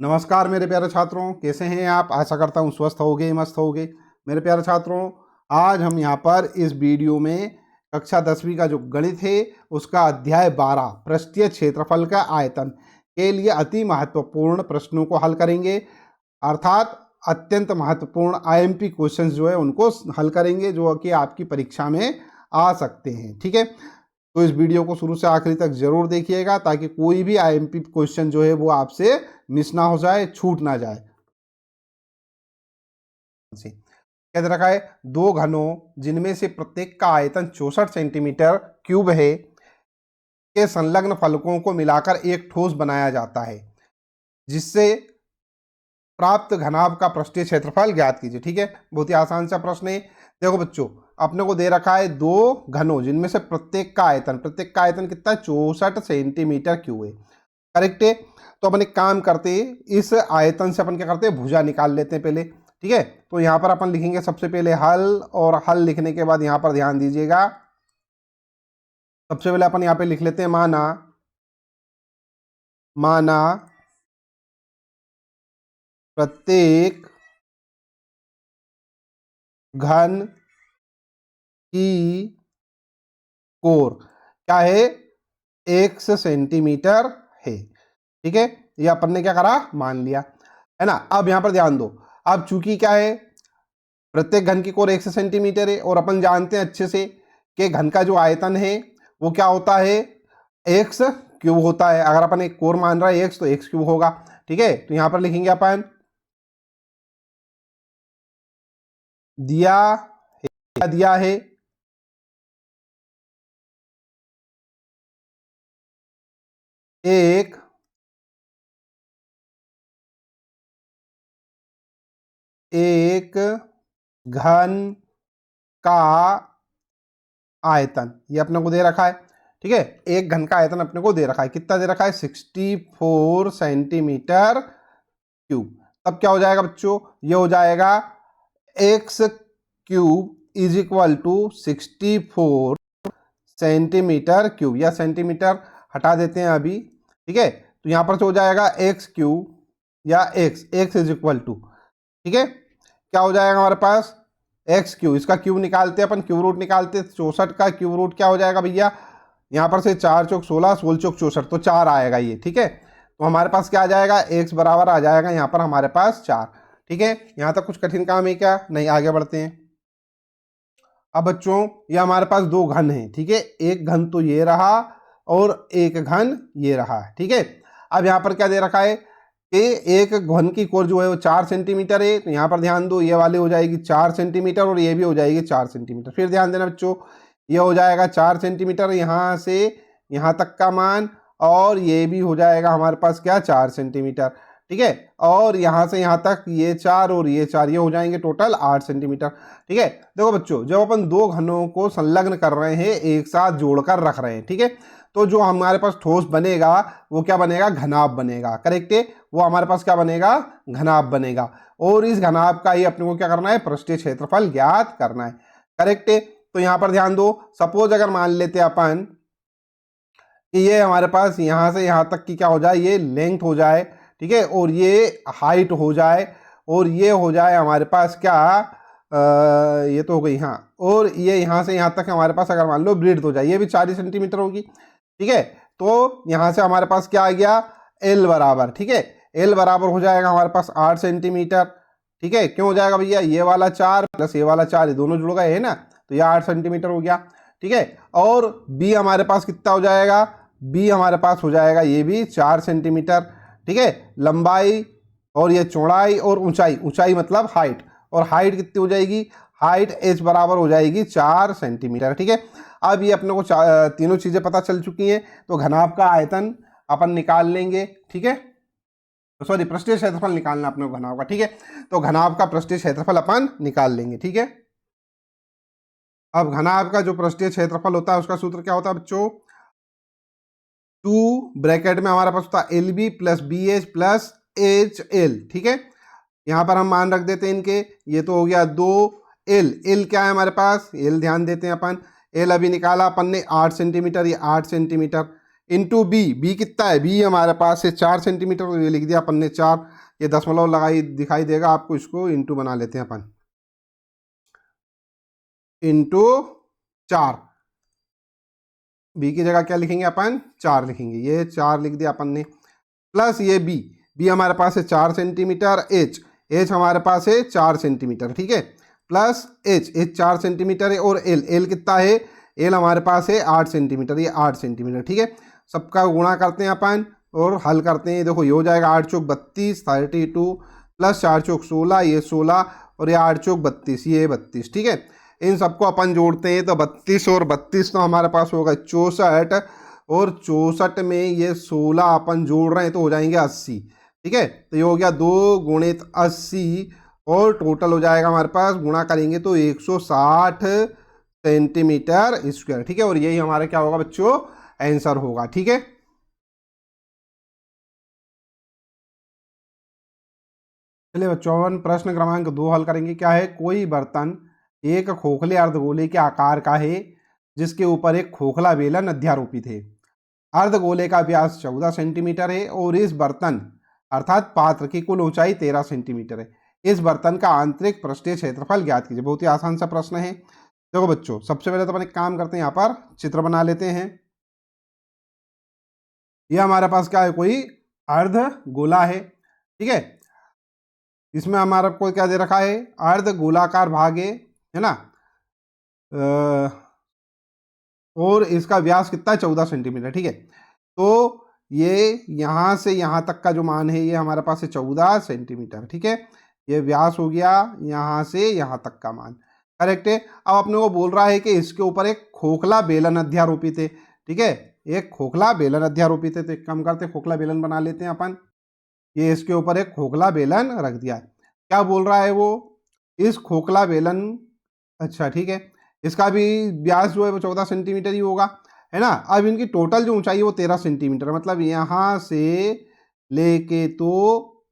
नमस्कार मेरे प्यारे छात्रों, कैसे हैं आप। आशा करता हूँ स्वस्थ होगे, मस्त होगे। मेरे प्यारे छात्रों, आज हम यहाँ पर इस वीडियो में कक्षा 10वीं का जो गणित है उसका अध्याय 12 पृष्ठीय क्षेत्रफल का आयतन के लिए अति महत्वपूर्ण प्रश्नों को हल करेंगे। अर्थात अत्यंत महत्वपूर्ण आईएमपी क्वेश्चंस जो है उनको हल करेंगे, जो कि आपकी परीक्षा में आ सकते हैं। ठीक है, तो इस वीडियो को शुरू से आखिरी तक जरूर देखिएगा ताकि कोई भी आईएमपी क्वेश्चन जो है वो आपसे मिस ना हो जाए, छूट ना जाए। कह रखा है दो घनों जिनमें से प्रत्येक का आयतन 64 सेंटीमीटर क्यूब है के संलग्न फलकों को मिलाकर एक ठोस बनाया जाता है, जिससे प्राप्त घनाभ का पृष्ठीय क्षेत्रफल ज्ञात कीजिए। ठीक है, बहुत ही आसान सा प्रश्न है। देखो बच्चों, अपने को दे रखा है दो घनों जिनमें से प्रत्येक का आयतन कितना है, 64 सेंटीमीटर क्यूब है। करेक्ट है। तो अपन एक काम करते हैं, इस आयतन से अपन क्या करते हैं, भुजा निकाल लेते हैं पहले। ठीक है, तो यहाँ पर अपन लिखेंगे सबसे पहले हल, और हल लिखने के बाद यहाँ पर ध्यान दीजिएगा, सबसे पहले अपन यहाँ पे लिख लेते हैं माना प्रत्येक घन की कोर क्या है, x सेंटीमीटर है। ठीक है, ये अपन ने क्या करा, मान लिया है ना। अब यहां पर ध्यान दो, अब चूंकि क्या है, प्रत्येक घन की कोर 1 सेंटीमीटर है, और अपन जानते हैं अच्छे से कि घन का जो आयतन है वो क्या होता है, x क्यूब होता है। अगर अपन एक कोर मान रहा है x, तो x क्यूब होगा। ठीक है, तो यहां पर लिखेंगे अपन दिया है एक घन का आयतन, ये अपने को दे रखा है। ठीक है, एक घन का आयतन अपने को दे रखा है, कितना दे रखा है, 64 सेंटीमीटर क्यूब। तब क्या हो जाएगा बच्चों, ये हो जाएगा x cube is equal to 64 centimetre cube, या सेंटीमीटर हटा देते हैं अभी। ठीक है, तो यहां पर से हो जाएगा x क्यूब या x इज इक्वल टू, ठीक है, क्या हो जाएगा हमारे पास, एक्स क्यूब, इसका क्यूब निकालते हैं अपन, क्यूब रूट निकालते हैं। 64 का क्यूब रूट क्या हो जाएगा भैया, यहाँ पर से 4 चौक 16, 16 चौक 64, तो 4 आएगा ये। ठीक है, तो हमारे पास क्या आ जाएगा, x बराबर आ जाएगा यहाँ पर हमारे पास 4। ठीक है, यहाँ तक कुछ कठिन काम है क्या, नहीं, आगे बढ़ते हैं। अब बच्चों, ये हमारे पास दो घन हैं। ठीक है, एक घन तो ये रहा और एक घन ये रहा। ठीक है, अब यहाँ पर क्या दे रखा है कि एक घन की कोर जो है वो 4 सेंटीमीटर है, तो यहाँ पर ध्यान दो, ये वाली हो जाएगी 4 सेंटीमीटर और ये भी हो जाएगी 4 सेंटीमीटर। फिर ध्यान देना बच्चों, ये हो जाएगा 4 सेंटीमीटर यहाँ से यहाँ तक का मान, और ये भी हो जाएगा हमारे पास क्या, 4 सेंटीमीटर। ठीक है, और यहाँ से यहाँ तक ये 4 और ये 4, ये हो जाएंगे टोटल 8 सेंटीमीटर। ठीक है, देखो बच्चों, जब अपन दो घनों को संलग्न कर रहे हैं, एक साथ जोड़कर रख रहे हैं, ठीक है, तो जो हमारे पास ठोस बनेगा वो क्या बनेगा, घनाभ बनेगा। करेक्ट है, वो हमारे पास क्या बनेगा, घनाभ बनेगा, और इस घनाभ का ही अपने को क्या करना है, पृष्ठीय क्षेत्रफल ज्ञात करना है। करेक्ट है, तो यहाँ पर ध्यान दो, सपोज अगर मान लेते अपन कि ये हमारे पास यहाँ से यहाँ तक की क्या हो जाए, ये लेंथ हो जाए, ठीक है, और ये हाइट हो जाए, और ये हो जाए हमारे पास क्या, ये तो हो गई, हाँ, और ये यहाँ से यहाँ तक हमारे पास अगर मान लो ब्रीथ हो जाए, ये भी 40 सेंटीमीटर होगी। ठीक है, तो यहाँ से हमारे पास क्या आ गया, L बराबर, ठीक है, L बराबर हो जाएगा हमारे पास 8 सेंटीमीटर। ठीक है, क्यों हो जाएगा भैया, ये वाला 4 प्लस ये वाला 4, ये दोनों जुड़ गए है ना, तो ये 8 सेंटीमीटर हो गया। ठीक है, और B हमारे पास कितना हो जाएगा, B हमारे पास हो जाएगा ये भी 4 सेंटीमीटर। ठीक है, लंबाई और ये चौड़ाई और ऊंचाई मतलब हाइट, और हाइट कितनी हो जाएगी, हाइट h बराबर हो जाएगी 4 सेंटीमीटर। ठीक है, अब ये अपने को तीनों चीजें पता चल चुकी हैं, तो घनाभ का आयतन अपन निकाल लेंगे। ठीक है, तो सॉरी, पृष्ठीय क्षेत्रफल निकालना अपने को घनाभ का। ठीक है, तो घनाभ का पृष्ठीय क्षेत्रफल अपन निकाल लेंगे। ठीक है, अब घनाभ का जो पृष्ठीय क्षेत्रफल होता है उसका सूत्र क्या होता है बच्चों, 2 ब्रैकेट में हमारे पास होता है LB plus BH plus HL। ठीक है, यहाँ पर हम मान रख देते हैं इनके, ये तो हो गया 2L क्या है हमारे पास, L ध्यान देते हैं अपन, L अभी निकाला अपन ने 8 सेंटीमीटर, ये 8 सेंटीमीटर, इंटू बी, बी कितना है, बी हमारे पास है 4 सेंटीमीटर, तो ये लिख दिया अपन ने 4, ये दशमलव लगाई दिखाई देगा आपको, इसको इंटू बना लेते हैं अपन, इंटू 4, बी की जगह क्या लिखेंगे अपन, 4 लिखेंगे, ये 4 लिख दिया अपन ने, प्लस ये बी, बी हमारे पास है 4 सेंटीमीटर, एच, एच हमारे पास है 4 सेंटीमीटर, ठीक है, प्लस एच, एच 4 सेंटीमीटर है, और एल, एल कितना है, एल हमारे पास है 8 सेंटीमीटर, ये 8 सेंटीमीटर, ठीक है। सबका गुणा करते हैं अपन और हल करते हैं, देखो ये हो जाएगा 8 चौक 32, 32 प्लस 4 चौक 16, ये 16 और ये 8 चौक 32, ये 32, ठीक है। इन सबको अपन जोड़ते हैं तो 32 और 32 तो हमारे पास होगा 64, और 64 में ये 16 अपन जोड़ रहे हैं तो हो जाएंगे 80, ठीक है। तो ये हो गया 2 गुणित 80, और टोटल हो जाएगा हमारे पास, गुणा करेंगे तो 160 सेंटीमीटर स्क्वायर, ठीक है। और यही हमारा क्या होगा बच्चों, आंसर होगा, ठीक है। चलिए बच्चों, प्रश्न क्रमांक 2 हल करेंगे। क्या है, कोई बर्तन एक खोखले अर्धगोले के आकार का है जिसके ऊपर एक खोखला बेलन अध्यारोपित है। अर्धगोले का व्यास 14 सेंटीमीटर है और इस बर्तन अर्थात पात्र की कुल ऊंचाई 13 सेंटीमीटर है। इस बर्तन का आंतरिक पृष्ठीय क्षेत्रफल ज्ञात कीजिए। बहुत ही आसान सा प्रश्न है। देखो बच्चों, सबसे पहले तो अपन एक काम करते हैं, यहाँ पर चित्र बना लेते हैं। यह हमारे पास क्या है, कोई अर्धगोला है, ठीक है। इसमें हमारा को क्या दे रखा है, अर्धगोलाकार भाग है ना, और इसका व्यास कितना है, 14 सेंटीमीटर, ठीक है। तो ये यहाँ से यहाँ तक का जो मान है ये हमारे पास है 14 सेंटीमीटर, ठीक है। ये व्यास हो गया यहाँ से यहाँ तक का मान, करेक्ट है। अब अपने को बोल रहा है कि इसके ऊपर एक खोखला बेलन अध्यारोपित है, ठीक है। एक खोखला बेलन अध्यारोपित है, तो एक काम करते हैं, खोखला बेलन बना लेते हैं अपन। ये इसके ऊपर एक खोखला बेलन रख दिया है। क्या बोल रहा है वो, इस खोखला बेलन, अच्छा ठीक है, इसका भी व्यास जो है वो 14 सेंटीमीटर ही होगा, है ना। अब इनकी टोटल जो ऊंचाई है वो 13 सेंटीमीटर, मतलब यहाँ से लेके तो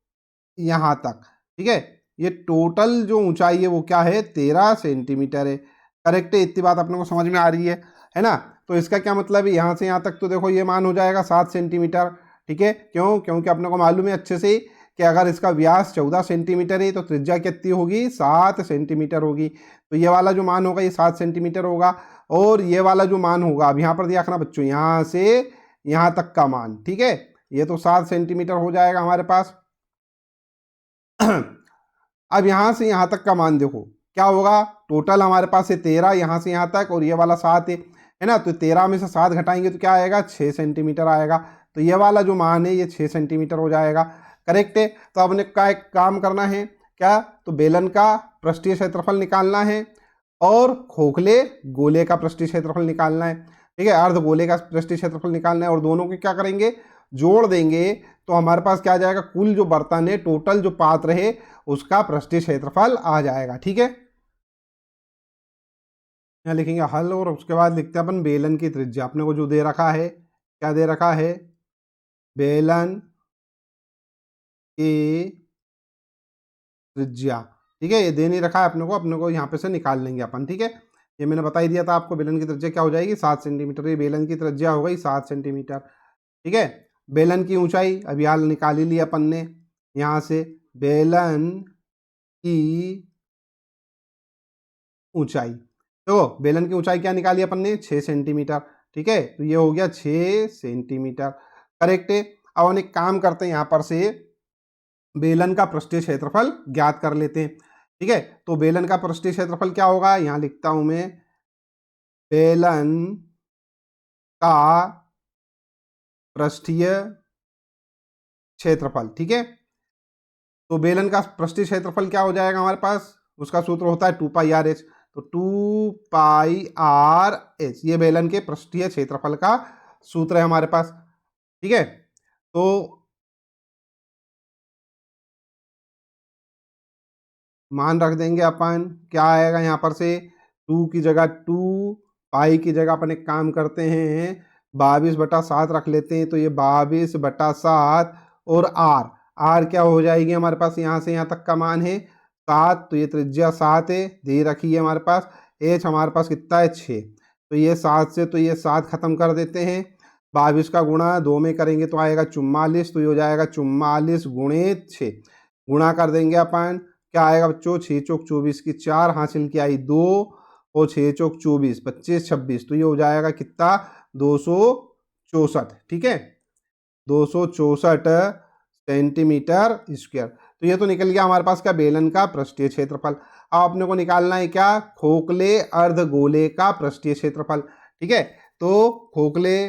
यहाँ तक, ठीक है। ये टोटल जो ऊंचाई है वो क्या है, 13 सेंटीमीटर है, करेक्ट है। इतनी बात अपने को समझ में आ रही है ना। तो इसका क्या मतलब है, यहाँ से यहाँ तक तो देखो ये मान हो जाएगा 7 सेंटीमीटर, ठीक है। क्यों, क्योंकि अपने को मालूम है अच्छे से कि अगर इसका व्यास 14 सेंटीमीटर है तो त्रिज्या कितनी होगी, 7 सेंटीमीटर होगी। तो ये वाला जो मान होगा ये 7 सेंटीमीटर होगा, और ये वाला जो मान होगा, अब यहाँ पर दिया रखना बच्चों, यहाँ से यहाँ तक का मान, ठीक है, ये तो 7 सेंटीमीटर हो जाएगा हमारे पास। अब यहाँ से यहाँ तक का मान देखो क्या होगा, टोटल हमारे पास है 13, यहाँ से यहाँ तक, और ये वाला 7 है ना। तो 13 में से 7 घटाएंगे तो क्या आएगा, 6 सेंटीमीटर आएगा। तो ये वाला जो मान है ये 6 सेंटीमीटर हो जाएगा, करेक्ट है। तो अपने का एक काम करना है क्या, तो बेलन का पृष्ठीय क्षेत्रफल निकालना है और खोखले गोले का पृष्ठीय क्षेत्रफल निकालना है, ठीक है। अर्ध गोले का पृष्ठीय क्षेत्रफल निकालना है, और दोनों के क्या करेंगे, जोड़ देंगे तो हमारे पास क्या आ जाएगा, कुल जो बर्तन है, टोटल जो पात्र है उसका पृष्ठीय क्षेत्रफल आ जाएगा, ठीक है। यहाँ लिखेंगे हल, और उसके बाद लिखते हैं अपन बेलन की त्रिज्या। अपने को जो दे रखा है, क्या दे रखा है, बेलन की त्रिज्या, ठीक है। ये दे नहीं रखा है अपने को यहाँ पे से निकाल लेंगे अपन, ठीक है। ये मैंने बता ही दिया था आपको, बेलन की त्रिज्या क्या हो जाएगी, 7 सेंटीमीटर। ये बेलन की त्रिज्या हो गई 7 सेंटीमीटर, ठीक है। बेलन की ऊंचाई अभी हाल निकाल ही ली अपन ने, यहाँ से बेलन की ऊंचाई, तो बेलन की ऊंचाई क्या निकाली अपन ने, 6 सेंटीमीटर, ठीक है। तो ये हो गया 6 सेंटीमीटर, करेक्ट है। अब हम एक काम करते हैं, यहाँ पर से बेलन का पृष्ठीय क्षेत्रफल ज्ञात कर लेते हैं, ठीक है। तो बेलन का पृष्ठीय क्षेत्रफल क्या होगा, यहाँ लिखता हूं मैं, बेलन का पृष्ठीय क्षेत्रफल, ठीक है। तो बेलन का पृष्ठीय क्षेत्रफल क्या हो जाएगा हमारे पास, उसका सूत्र होता है 2πr/h। तो 2πr/h ये बेलन के पृष्ठीय क्षेत्रफल का सूत्र है हमारे पास, ठीक है। तो मान रख देंगे अपन, क्या आएगा यहाँ पर से, 2 की जगह 2, पाई की जगह अपन एक काम करते हैं 22/7 रख लेते हैं। तो ये 22/7, और आर क्या हो जाएगी हमारे पास, यहाँ से यहाँ तक का मान है 7, तो ये त्रिज्या 7 है, दे रखी है हमारे पास। एच हमारे पास कितना है, 6, तो ये 7 से तो ये 7 खत्म कर देते हैं, 22 का गुणा 2 में करेंगे तो आएगा 44, तो ये हो जाएगा 44 गुणे 6, गुणा कर देंगे अपन, क्या आएगा बच्चों, 6 चौक 24 की 4, हासिल की आई 2, और 6 चौक 24, 25 26, तो ये हो जाएगा कितना, 264, ठीक है, 264 सेंटीमीटर स्क्वायर। तो ये तो निकल गया हमारे पास क्या, बेलन का पृष्ठीय क्षेत्रफल। अब अपने को निकालना है क्या, खोखले अर्धगोले का पृष्ठीय क्षेत्रफल, ठीक है। तो खोखले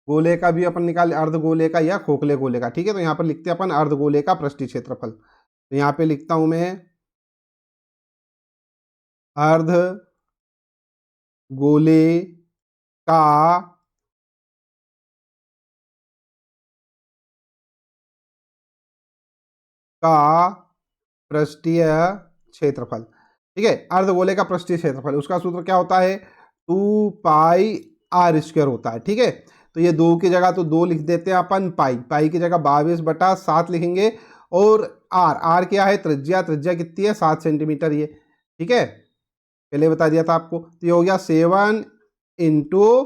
गोले का भी अपन निकाल, अर्धगोले का या खोखले गोले का, ठीक है। तो यहाँ पर लिखते हैं अपन अर्धगोले का पृष्ठीय क्षेत्रफल, तो यहाँ पे लिखता हूं मैं अर्धगोले का पृष्ठीय क्षेत्रफल, ठीक है। अर्धगोले का पृष्ठीय क्षेत्रफल, उसका सूत्र क्या होता है, 2πr² होता है, ठीक है। तो ये 2 की जगह तो 2 लिख देते हैं अपन, पाई की जगह 22/7 लिखेंगे, और आर क्या है, त्रिज्या कितनी है, 7 सेंटीमीटर ये, ठीक है, पहले बता दिया था आपको। तो ये हो गया 7 इंटू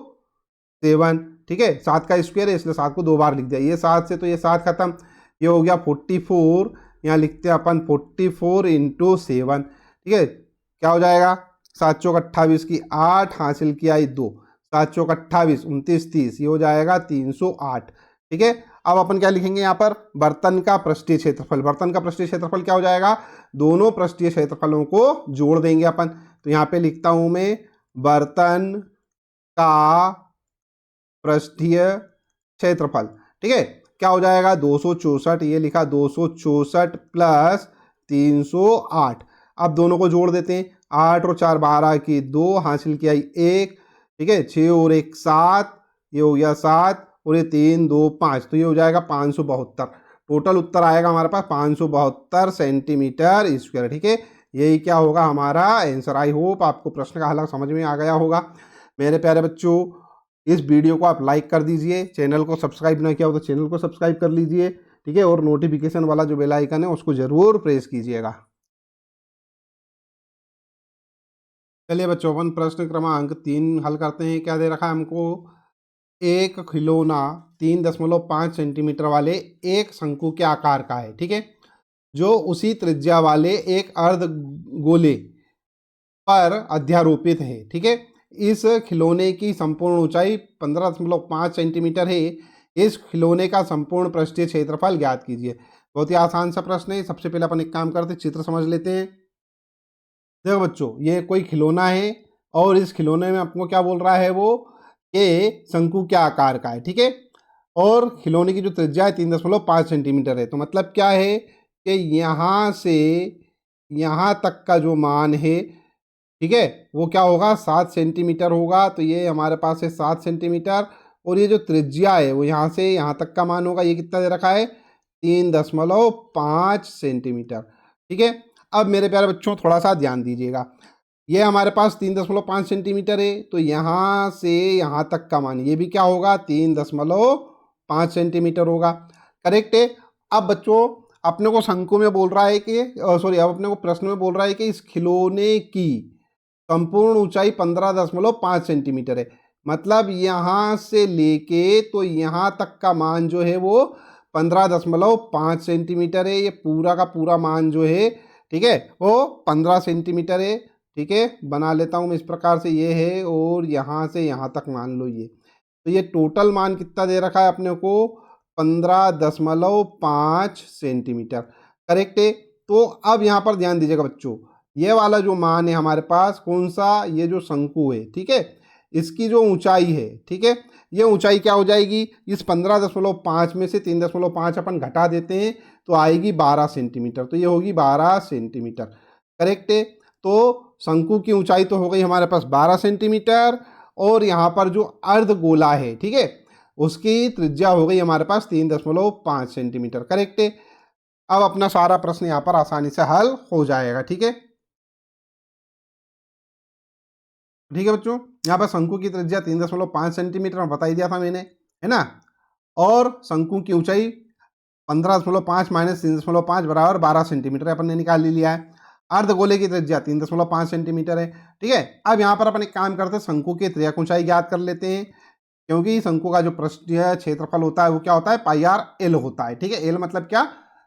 7, ठीक है, 7 का स्क्वायर है इसलिए 7 को 2 बार लिख दिया, ये 7 से तो ये 7 खत्म, ये हो गया 44, यहाँ लिखते हैं अपन 44 इंटू 7, ठीक है, क्या हो जाएगा, 7 चौक 28 की 8, हासिल की आई 2, 7 चौक 28, 29 30, ये हो जाएगा 308, ठीक है। अब अपन क्या लिखेंगे यहाँ पर, बर्तन का पृष्ठीय क्षेत्रफल, बर्तन का पृष्ठीय क्षेत्रफल क्या हो जाएगा, दोनों पृष्ठीय क्षेत्रफलों को जोड़ देंगे अपन। तो यहाँ पे लिखता हूं मैं बर्तन का पृष्ठीय क्षेत्रफल, ठीक है, क्या हो जाएगा, 264, ये लिखा 264 प्लस 308, अब दोनों को जोड़ देते हैं, 8 और 4 12 की 2, हासिल किया 1, ठीक है, 6 और 1 7, ये हो गया 7, और ये 3 2 5, तो ये हो जाएगा 572, टोटल उत्तर आएगा हमारे पास 572 सेंटीमीटर स्क्वायर, ठीक है। यही क्या होगा हमारा आंसर। आई होप आपको प्रश्न का हल समझ में आ गया होगा। मेरे प्यारे बच्चों, इस वीडियो को आप लाइक कर दीजिए, चैनल को सब्सक्राइब ना किया हो तो चैनल को सब्सक्राइब कर लीजिए, ठीक है, और नोटिफिकेशन वाला जो बेल आइकन है उसको जरूर प्रेस कीजिएगा। चलिए बच्चों, अपन प्रश्न क्रमांक 3 हल करते हैं। क्या दे रखा है हमको, एक खिलौना 3.5 सेंटीमीटर वाले एक शंकु के आकार का है, ठीक है, जो उसी त्रिज्या वाले एक अर्धगोले पर अध्यारोपित है, ठीक है। इस खिलौने की संपूर्ण ऊंचाई 15.5 सेंटीमीटर है। इस खिलौने का संपूर्ण पृष्ठीय क्षेत्रफल ज्ञात कीजिए। बहुत ही आसान सा प्रश्न है। सबसे पहले अपन एक काम करते हैं, चित्र समझ लेते हैं। देखो बच्चों, ये कोई खिलौना है और इस खिलौने में आपको क्या बोल रहा है वो, ये शंकु के आकार का है, ठीक है, और खिलौने की जो त्रिज्या है 3.5 सेंटीमीटर है। तो मतलब क्या है कि यहाँ से यहाँ तक का जो मान है, ठीक है, वो क्या होगा, 7 सेंटीमीटर होगा। तो ये हमारे पास है 7 सेंटीमीटर, और ये जो त्रिज्या है वो यहाँ से यहाँ तक का मान होगा, ये कितना दे रखा है, 3.5 सेंटीमीटर, ठीक है। अब मेरे प्यारे बच्चों थोड़ा सा ध्यान दीजिएगा, ये हमारे पास 3.5 सेंटीमीटर है, तो यहाँ से यहाँ तक का मान ये भी क्या होगा, 3.5 सेंटीमीटर होगा, करेक्ट है। अब बच्चों अपने को शंकु में बोल रहा है कि सॉरी, अब अपने को प्रश्न में बोल रहा है कि इस खिलौने की संपूर्ण ऊंचाई 15.5 सेंटीमीटर है। मतलब यहाँ से लेके तो यहाँ तक का मान जो है वो 15.5 सेंटीमीटर है। ये पूरा का पूरा मान जो है, ठीक है, वो 15 सेंटीमीटर है, ठीक है। बना लेता हूँ मैं इस प्रकार से, ये है, और यहाँ से यहाँ तक मान लो ये, तो ये टोटल मान कितना दे रखा है अपने को, 15.5 सेंटीमीटर, करेक्ट है। तो अब यहाँ पर ध्यान दीजिएगा बच्चों, ये वाला जो मान है हमारे पास कौन सा, ये जो शंकु है, ठीक है, इसकी जो ऊंचाई है, ठीक है, ये ऊंचाई क्या हो जाएगी, इस 15.5 में से 3.5 अपन घटा देते हैं तो आएगी 12 सेंटीमीटर, तो ये होगी 12 सेंटीमीटर, करेक्ट है। तो शंकु की ऊंचाई तो हो गई हमारे पास 12 सेंटीमीटर, और यहाँ पर जो अर्धगोला है, ठीक है, उसकी त्रिज्या हो गई हमारे पास 3.5 सेंटीमीटर, करेक्ट है। अब अपना सारा प्रश्न यहाँ पर आसानी से हल हो जाएगा, ठीक है। ठीक है बच्चों, यहाँ पर शंकु की त्रिज्या 3.5 सेंटीमीटर में बता ही दिया था मैंने, है ना, और शंकु की ऊंचाई 15.5 माइनस 3.5 बराबर 12 सेंटीमीटर अपन ने निकाल लिया है। अर्धगोले की त्रिज्या 3.5 सेंटीमीटर है, ठीक है। अब यहाँ पर अपन एक काम करते हैं, शंकु की त्रिज्या ऊंचाई ज्ञात कर लेते हैं। क्योंकि शंकु का जो पृष्ठीय क्षेत्रफल होता है वो क्या होता है, पाई आर एल होता है। ठीक है, एल मतलब क्या,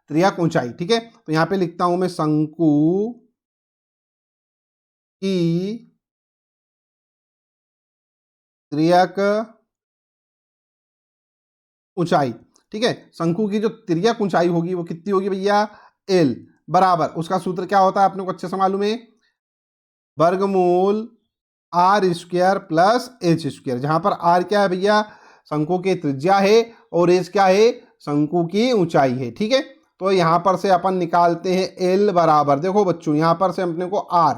त्रियक ऊंचाई। ठीक है, तो यहां पे लिखता हूं मैं शंकु की त्रियक ऊंचाई। ठीक है, शंकु की जो तिर्यक ऊंचाई होगी वो कितनी होगी भैया, एल बराबर, उसका सूत्र क्या होता है अपने को अच्छे से मालूम है, वर्गमूल r square plus h square, जहां पर आर क्या है भैया, शंकु की त्रिज्या है, और एच क्या है, शंकु की ऊंचाई है। ठीक है, तो यहां पर से अपन निकालते हैं एल बराबर, देखो बच्चों यहां पर से अपने को आर,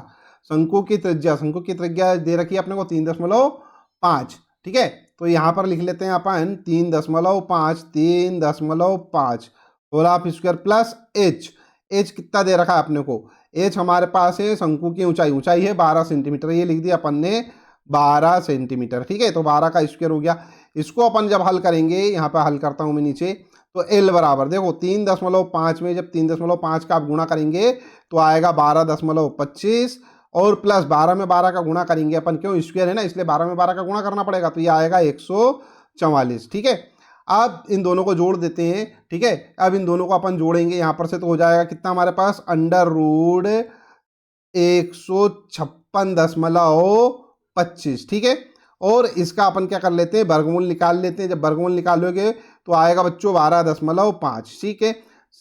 शंकु की त्रिज्या दे रखी है अपने को 3.5। ठीक है, तो यहां पर लिख लेते हैं अपन 3.5 whole of square plus h. H कितना दे रखा है अपने को, एच हमारे पास है शंकु की ऊंचाई, ऊंचाई है 12 सेंटीमीटर, ये लिख दिया अपन ने 12 सेंटीमीटर। ठीक है, तो 12 का स्क्वायर हो गया। इसको अपन जब हल करेंगे, यहाँ पे हल करता हूं मैं नीचे, तो एल बराबर देखो 3.5 में जब 3.5 का आप गुणा करेंगे तो आएगा 12.25, और प्लस 12 में 12 का गुणा करेंगे अपन, क्यों स्क्वायर है ना इसलिए 12 में 12 का गुणा करना पड़ेगा, तो ये आएगा 144। ठीक है, अब इन दोनों को जोड़ देते हैं। ठीक है, अब इन दोनों को अपन जोड़ेंगे यहां पर से, तो हो जाएगा कितना हमारे पास, √156.25। ठीक है, और इसका अपन क्या कर लेते हैं, वर्गमूल निकाल लेते हैं। जब वर्गमूल निकालोगे तो आएगा बच्चों 12.5। ठीक है,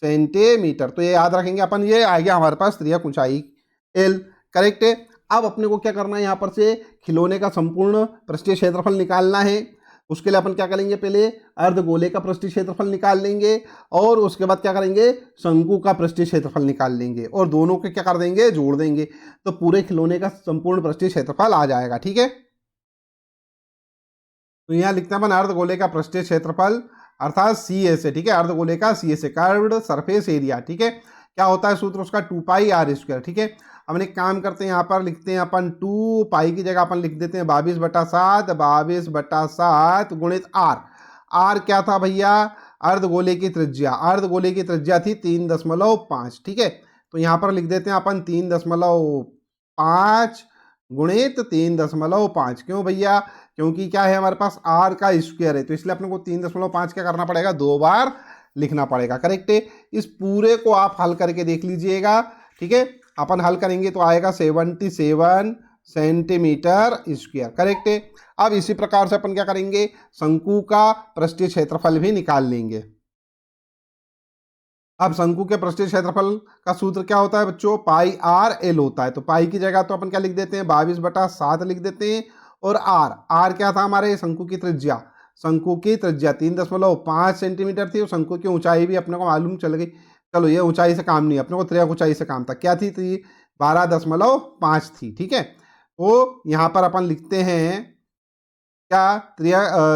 सेंटीमीटर, तो ये याद रखेंगे अपन, ये आ गया हमारे पास त्रियक ऊंचाई एल। करेक्ट है। अब अपने को क्या करना है, यहाँ पर से खिलौने का संपूर्ण पृष्ठीय क्षेत्रफल निकालना है। उसके लिए अपन क्या करेंगे, पहले अर्धगोले का पृष्ठीय क्षेत्रफल निकाल लेंगे, और उसके बाद क्या करेंगे, शंकु का पृष्ठीय क्षेत्रफल निकाल लेंगे, और दोनों के क्या कर देंगे, जोड़ देंगे, तो पूरे खिलौने का संपूर्ण पृष्ठीय क्षेत्रफल आ जाएगा। ठीक है, तो यहाँ लिखते हैं अपन अर्धगोले का पृष्ठीय क्षेत्रफल अर्थात सी एस है। ठीक है, अर्धगोले का सी एस है, कर्व्ड सरफेस एरिया। ठीक है, क्या होता है सूत्र उसका, 2πr²। ठीक है, अपन एक काम करते हैं, यहाँ पर लिखते हैं अपन 2π की जगह अपन लिख देते हैं 22/7 गुणित आर। आर क्या था भैया, अर्धगोले की त्रिज्या, अर्धगोले की त्रिज्या थी 3.5। ठीक है, तो यहाँ पर लिख देते हैं अपन 3.5 गुणित 3.5। क्यों भैया, क्योंकि क्या है हमारे पास आर का स्क्वायर है, तो इसलिए अपने को 3.5 क्या करना पड़ेगा, 2 बार लिखना पड़ेगा। करेक्ट है, इस पूरे को आप हल करके देख लीजिएगा। ठीक है, अपन हल करेंगे तो आएगा 77 सेंटीमीटर स्क्वायर। करेक्ट है। अब इसी प्रकार से अपन क्या करेंगे, शंकु का पृष्ठीय क्षेत्रफल भी निकाल लेंगे। अब शंकु के पृष्ठीय क्षेत्रफल का सूत्र क्या होता है बच्चों, पाई आर एल होता है। तो पाई की जगह तो अपन क्या लिख देते हैं, 22/7 लिख देते हैं, और आर, आर क्या था हमारे शंकु की त्रिज्या, शंकु की त्रिज्या 3.5 सेंटीमीटर थी, और शंकु की ऊंचाई भी अपने को मालूम चल गई। चलो ये ऊंचाई से काम नहीं, अपने को त्रियक ऊंचाई से काम था, क्या थी, 12.5 थी। ठीक है, तो यहाँ पर अपन लिखते हैं क्या,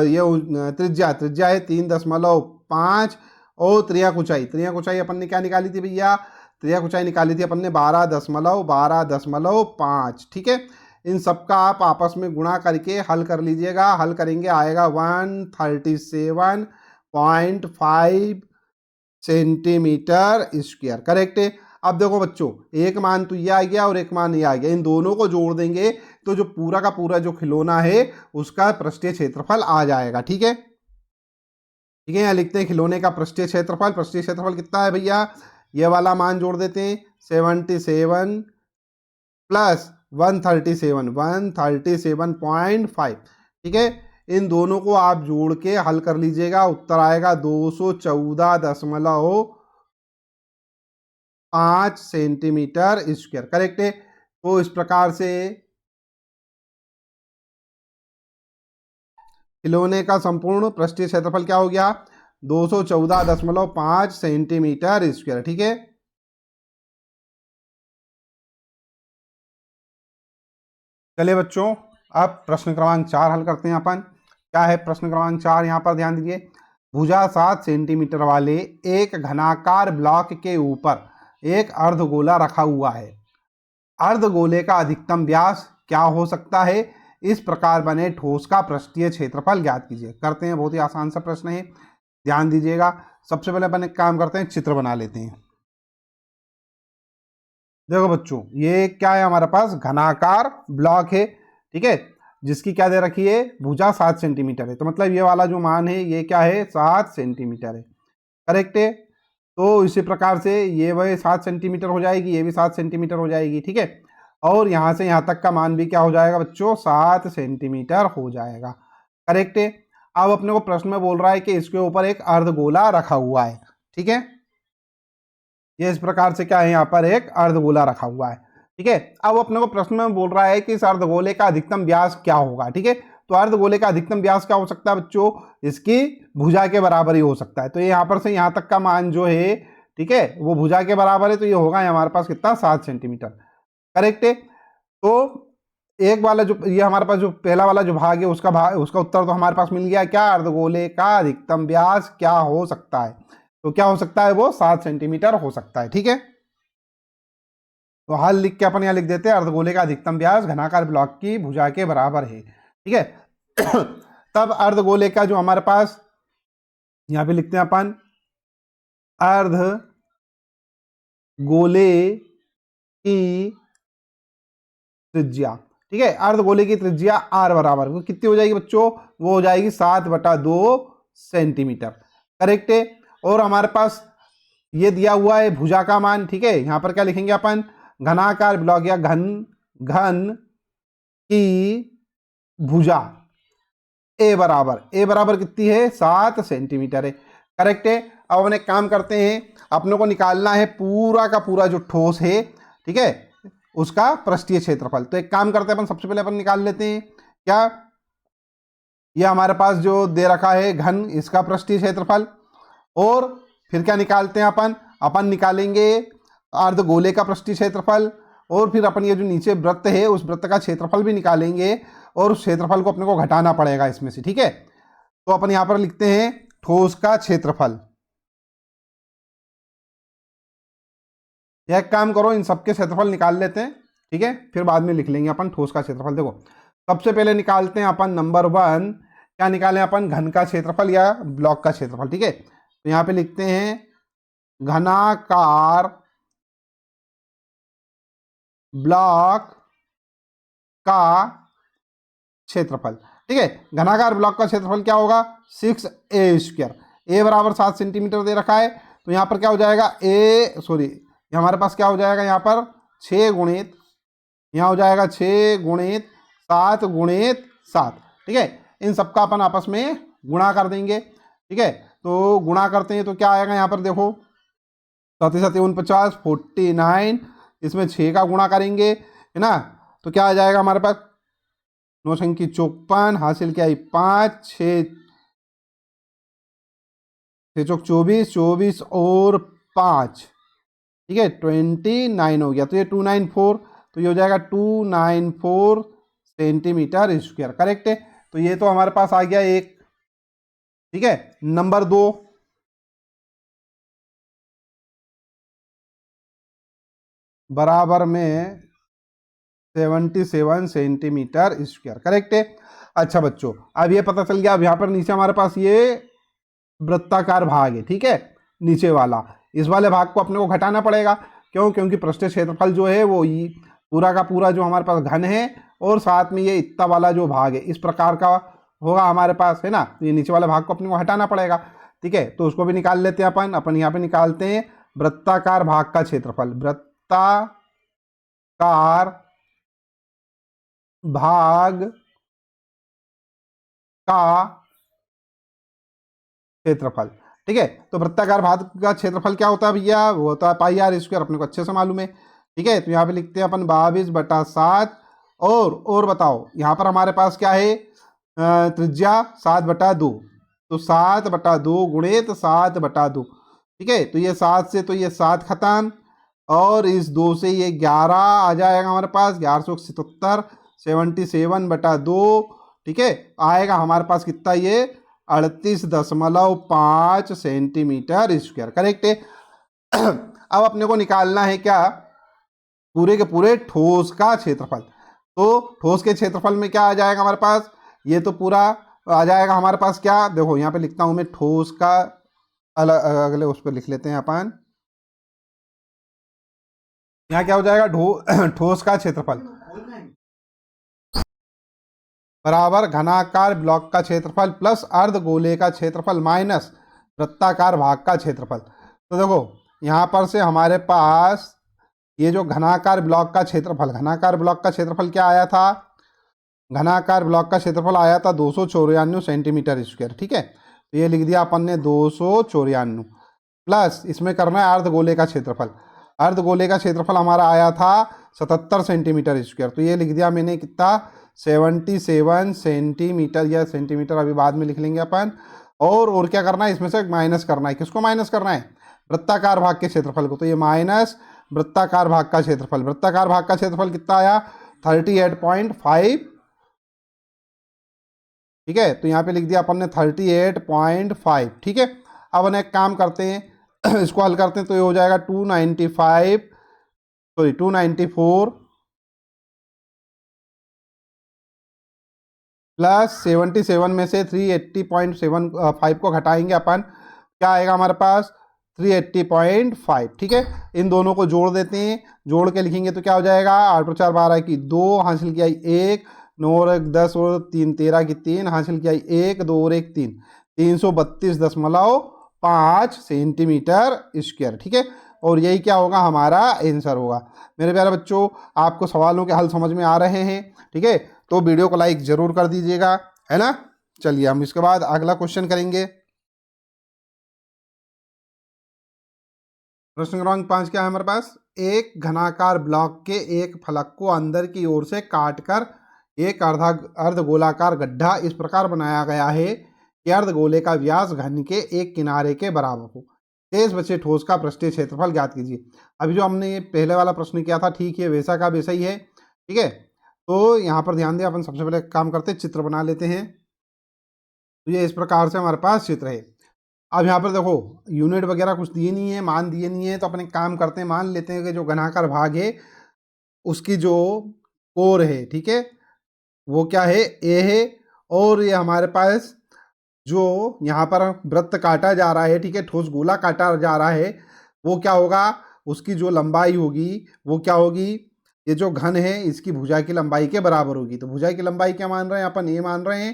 ये त्रिज्या, त्रिज्या है 3.5, और त्रियक ऊंचाई, त्रियक ऊंचाई अपन ने क्या निकाली थी भैया, त्रियक ऊंचाई निकाली थी अपन ने 12.5। ठीक है, इन सबका आप आपस में गुणा करके हल कर लीजिएगा, हल करेंगे आएगा 137.5 सेंटीमीटर स्क्वायर। करेक्ट है। अब देखो बच्चों, एक मान तो ये आ गया और एक मान ये आ गया, इन दोनों को जोड़ देंगे तो जो पूरा का पूरा जो खिलौना है उसका पृष्ठीय क्षेत्रफल आ जाएगा। ठीक है, ठीक है, यहाँ लिखते हैं खिलौने का पृष्ठीय क्षेत्रफल, पृष्ठीय क्षेत्रफल कितना है भैया, ये वाला मान जोड़ देते हैं 77 प्लस 137.5। ठीक है, इन दोनों को आप जोड़ के हल कर लीजिएगा, उत्तर आएगा 214.5 सेंटीमीटर स्क्वायर। करेक्ट है। तो इस प्रकार से खिलौने का संपूर्ण पृष्ठीय क्षेत्रफल क्या हो गया, 214.5 सेंटीमीटर स्क्वायर। ठीक है, चलिए बच्चों, अब प्रश्न क्रमांक 4 हल करते हैं अपन। क्या है प्रश्न क्रमांक 4, यहाँ पर ध्यान दीजिए, भुजा 7 सेंटीमीटर वाले एक घनाकार ब्लॉक के ऊपर एक अर्धगोला रखा हुआ है। अर्धगोले का अधिकतम व्यास क्या हो सकता है, इस प्रकार बने ठोस का पृष्ठीय क्षेत्रफल ज्ञात कीजिए। करते हैं, बहुत ही आसान सा प्रश्न है, ध्यान दीजिएगा। सबसे पहले अपन एक काम करते हैं, चित्र बना लेते हैं। देखो बच्चों, ये क्या है हमारे पास, घनाकार ब्लॉक है। ठीक है, जिसकी क्या दे रखी है, भुजा 7 सेंटीमीटर है। तो मतलब ये वाला जो मान है ये क्या है, 7 सेंटीमीटर है। करेक्ट है। तो इसी प्रकार से ये वही 7 सेंटीमीटर हो जाएगी, ये भी 7 सेंटीमीटर हो जाएगी। ठीक है, और यहाँ से यहाँ तक का मान भी क्या हो जाएगा बच्चों, 7 सेंटीमीटर हो जाएगा। करेक्ट है। अब अपने को प्रश्न में बोल रहा है कि इसके ऊपर एक अर्धगोला रखा हुआ है। ठीक है, ये इस प्रकार से क्या है, यहाँ पर एक अर्धगोला रखा हुआ है। ठीक है, अब अपने को प्रश्न में बोल रहा है कि इस अर्धगोले का अधिकतम व्यास क्या होगा। ठीक है, तो अर्धगोले का अधिकतम व्यास क्या हो सकता है बच्चों, इसकी भुजा के बराबर ही हो सकता है। तो ये यहाँ पर से यहाँ तक का मान जो है, ठीक है, वो भुजा के बराबर है। तो ये होगा हमारे पास कितना, 7 सेंटीमीटर। करेक्ट है। तो एक वाला जो ये हमारे पास जो पहला वाला जो भाग है उसका उत्तर तो हमारे पास मिल गया। क्या, अर्धगोले का अधिकतम व्यास क्या हो सकता है, तो क्या हो सकता है, वो 7 सेंटीमीटर हो सकता है। ठीक है, तो हल लिख के अपन यहां लिख देते हैं, अर्धगोले का अधिकतम व्यास घनाकार ब्लॉक की भुजा के बराबर है। ठीक है तब अर्धगोले का जो हमारे पास यहां पे लिखते हैं अपन, अर्धगोले की त्रिज्या। ठीक है, अर्धगोले की त्रिज्या r बराबर वो कितनी हो जाएगी बच्चों, वो हो जाएगी 7/2 सेंटीमीटर। करेक्ट है। और हमारे पास ये दिया हुआ है भुजा का मान। ठीक है, यहां पर क्या लिखेंगे अपन, घनाकार ब्लॉक या घन की भुजा ए बराबर कितनी है, 7 सेंटीमीटर है। करेक्ट है। अब अपन एक काम करते हैं, अपने को निकालना है पूरा का पूरा जो ठोस है, ठीक है, उसका पृष्ठीय क्षेत्रफल। तो एक काम करते हैं अपन, सबसे पहले अपन निकाल लेते हैं क्या, ये हमारे पास जो दे रखा है घन, इसका पृष्ठीय क्षेत्रफल। और फिर क्या निकालते हैं अपन निकालेंगे अर्धगोले का पृष्ठीय क्षेत्रफल। और फिर अपन ये जो नीचे वृत्त है उस वृत्त का क्षेत्रफल भी निकालेंगे, और उस क्षेत्रफल को अपने को घटाना पड़ेगा इसमें से। ठीक है, तो अपन यहां पर लिखते हैं ठोस का क्षेत्रफल। एक काम करो, इन सबके क्षेत्रफल निकाल लेते हैं। ठीक है, फिर बाद में लिख लेंगे अपन ठोस का क्षेत्रफल। देखो, सबसे पहले निकालते हैं अपन नंबर 1, क्या निकालें अपन, घन का क्षेत्रफल या ब्लॉक का क्षेत्रफल। ठीक है, तो यहां पे लिखते हैं घनाकार ब्लॉक का क्षेत्रफल। ठीक है, घनाकार ब्लॉक का क्षेत्रफल क्या होगा, 6a²। ए बराबर 7 सेंटीमीटर दे रखा है। तो यहां पर क्या हो जाएगा, हमारे पास क्या हो जाएगा, यहाँ पर 6 गुणित, यहाँ हो जाएगा 6 गुणित 7 गुणित 7। ठीक है, इन सबका अपन आपस में गुणा कर देंगे। ठीक है, तो गुणा करते हैं तो क्या आएगा, यहाँ पर देखो 7 7 49 49, इसमें 6 का गुणा करेंगे, है ना, तो क्या आ जाएगा हमारे पास, 9 संख्या 54, हासिल क्या है 5, 6 चौक 24, 24 और 5, ठीक है 29 हो गया। तो ये 294, तो ये हो जाएगा 294 सेंटीमीटर स्क्वायर। करेक्ट है। तो ये तो हमारे पास आ गया एक। ठीक है, नंबर 2, बराबर में 77 सेंटीमीटर स्क्वायर। करेक्ट है। अच्छा बच्चों, अब ये पता चल गया। अब यहाँ पर नीचे हमारे पास ये वृत्ताकार भाग है। ठीक है, नीचे वाला, इस वाले भाग को अपने को घटाना पड़ेगा। क्यों, क्योंकि पृष्ठीय क्षेत्रफल जो है वो पूरा का पूरा जो हमारे पास घन है, और साथ में ये इतना वाला जो भाग है इस प्रकार का होगा हमारे पास, है ना। ये नीचे वाले भाग को अपने को हटाना पड़ेगा। ठीक है, तो उसको भी निकाल लेते हैं अपन यहाँ पे निकालते हैं वृत्ताकार भाग का क्षेत्रफल। वृत्ताकार भाग का क्षेत्रफल। ठीक है, तो वृत्ताकार भाग का क्षेत्रफल क्या होता है भैया, वो होता है πr², अपने को अच्छे से मालूम है। ठीक है, तो यहाँ पे लिखते हैं अपन 22/7। और बताओ, यहाँ पर हमारे पास क्या है, त्रिज्या 7/2, तो 7/2 गुणित 7/2। ठीक है, तो ये 7 से तो ये 7 खत्म, और इस 2 से ये 11 आ जाएगा हमारे पास, 1177, 77/2। ठीक है, आएगा हमारे पास कितना, ये 38.5 सेंटीमीटर स्क्वायर। करेक्ट है। अब अपने को निकालना है क्या, पूरे के पूरे ठोस का क्षेत्रफल। तो ठोस के क्षेत्रफल में क्या आ जाएगा हमारे पास, ये तो पूरा आ जाएगा हमारे पास क्या, देखो यहाँ पे लिखता हूं मैं ठोस का, अगले उस पर लिख लेते हैं अपन। यहाँ क्या हो जाएगा, ठोस का क्षेत्रफल। बराबर घनाकार ब्लॉक का क्षेत्रफल प्लस अर्धगोले का क्षेत्रफल माइनस वृत्ताकार भाग का क्षेत्रफल। तो देखो यहाँ पर से हमारे पास ये जो घनाकार ब्लॉक का क्षेत्रफल, घनाकार ब्लॉक का क्षेत्रफल क्या आया था, घनाकार ब्लॉक का क्षेत्रफल आया था 294 सेंटीमीटर स्क्वायर। ठीक है, तो ये लिख दिया अपन ने 294 प्लस इसमें करना है अर्धगोले का क्षेत्रफल। अर्धगोले का क्षेत्रफल हमारा आया था 77 सेंटीमीटर स्क्वायर, तो ये लिख दिया मैंने कितना 77 सेंटीमीटर, या सेंटीमीटर अभी बाद में लिख लेंगे अपन। और क्या करना है, इसमें से माइनस करना है। किसको माइनस करना है, वृत्ताकार भाग के क्षेत्रफल को। तो ये माइनस वृत्ताकार भाग का क्षेत्रफल, वृत्ताकार भाग का क्षेत्रफल कितना आया 38.5। ठीक है, तो यहाँ पे लिख दिया अपन ने 38.5। ठीक है, अब हम एक काम करते हैं इसको हल करते हैं, तो ये हो जाएगा 294 प्लस 77 में से 380.75 को घटाएंगे अपन, क्या आएगा हमारे पास 380.5। ठीक है, इन दोनों को जोड़ देते हैं, जोड़ के लिखेंगे तो क्या हो जाएगा 8 और 4 12 की 2, हासिल किया 1, 9 और 1 10 और 3 13 की 3, हासिल किया 1 2 और 1 3, 332.5 सेंटीमीटर स्क्वायर। ठीक है, और यही क्या होगा हमारा आंसर होगा। मेरे प्यारे बच्चों, आपको सवालों के हल समझ में आ रहे हैं? ठीक है, तो वीडियो को लाइक जरूर कर दीजिएगा, है ना। चलिए हम इसके बाद अगला क्वेश्चन करेंगे। प्रश्न क्रमांक 5 क्या है हमारे पास, एक घनाकार ब्लॉक के एक फलक को अंदर की ओर से काटकर एक अर्धगोलाकार गड्ढा इस प्रकार बनाया गया है कि अर्धगोले का व्यास घन के एक किनारे के बराबर हो। शेष बचे ठोस का पृष्ठीय क्षेत्रफल ज्ञात कीजिए। अभी जो हमने ये पहले वाला प्रश्न किया था, ठीक है, वैसा का वैसा ही है। ठीक है, तो यहाँ पर ध्यान दें, अपन सबसे पहले काम करते हैं, चित्र बना लेते हैं। तो ये इस प्रकार से हमारे पास चित्र है। अब यहाँ पर देखो यूनिट वगैरह कुछ दिए नहीं है, मान दिए नहीं है, तो अपन एक काम करते हैं, मान लेते हैं कि जो घनाकार भाग है उसकी जो कोर है, ठीक है, वो क्या है ए है। और ये हमारे पास जो यहाँ पर वृत्त काटा जा रहा है, ठीक है, ठोस गोला काटा जा रहा है, वो क्या होगा, उसकी जो लंबाई होगी वो क्या होगी, ये जो घन है इसकी भुजा की लंबाई के बराबर होगी। तो भुजा की लंबाई क्या मान रहे हैं अपन, ए मान रहे हैं।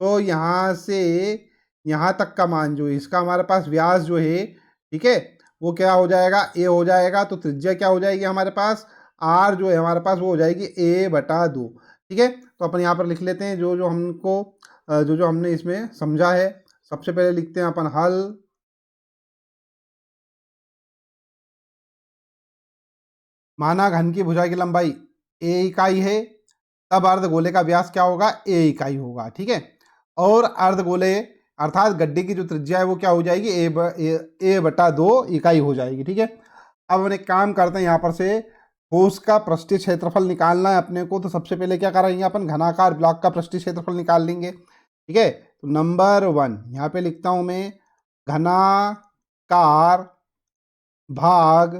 तो यहाँ से यहाँ तक का मान जो है इसका हमारे पास व्यास जो है, ठीक है, वो क्या हो जाएगा ए हो जाएगा। तो त्रिज्या क्या हो जाएगी हमारे पास, आर जो है हमारे पास वो हो जाएगी a/2। ठीक है, तो अपन यहाँ पर लिख लेते हैं जो जो हमको जो जो हमने इसमें समझा है। सबसे पहले लिखते हैं अपन हल। माना घन की भुजा की लंबाई a इकाई है, तब अर्धगोले का व्यास क्या होगा, a इकाई होगा। ठीक है, और अर्धगोले अर्थात गड्ढे की जो त्रिज्या है वो क्या हो जाएगी, a/2 इकाई हो जाएगी। ठीक है, अब हम एक काम करते हैं, यहाँ पर से ठोस का पृष्ठीय क्षेत्रफल निकालना है अपने को। तो सबसे पहले क्या करेंगे अपन, घनाकार ब्लॉक का पृष्ठीय क्षेत्रफल निकाल लेंगे। ठीक है, तो नंबर 1 यहाँ पे लिखता हूं मैं, घनाकार भाग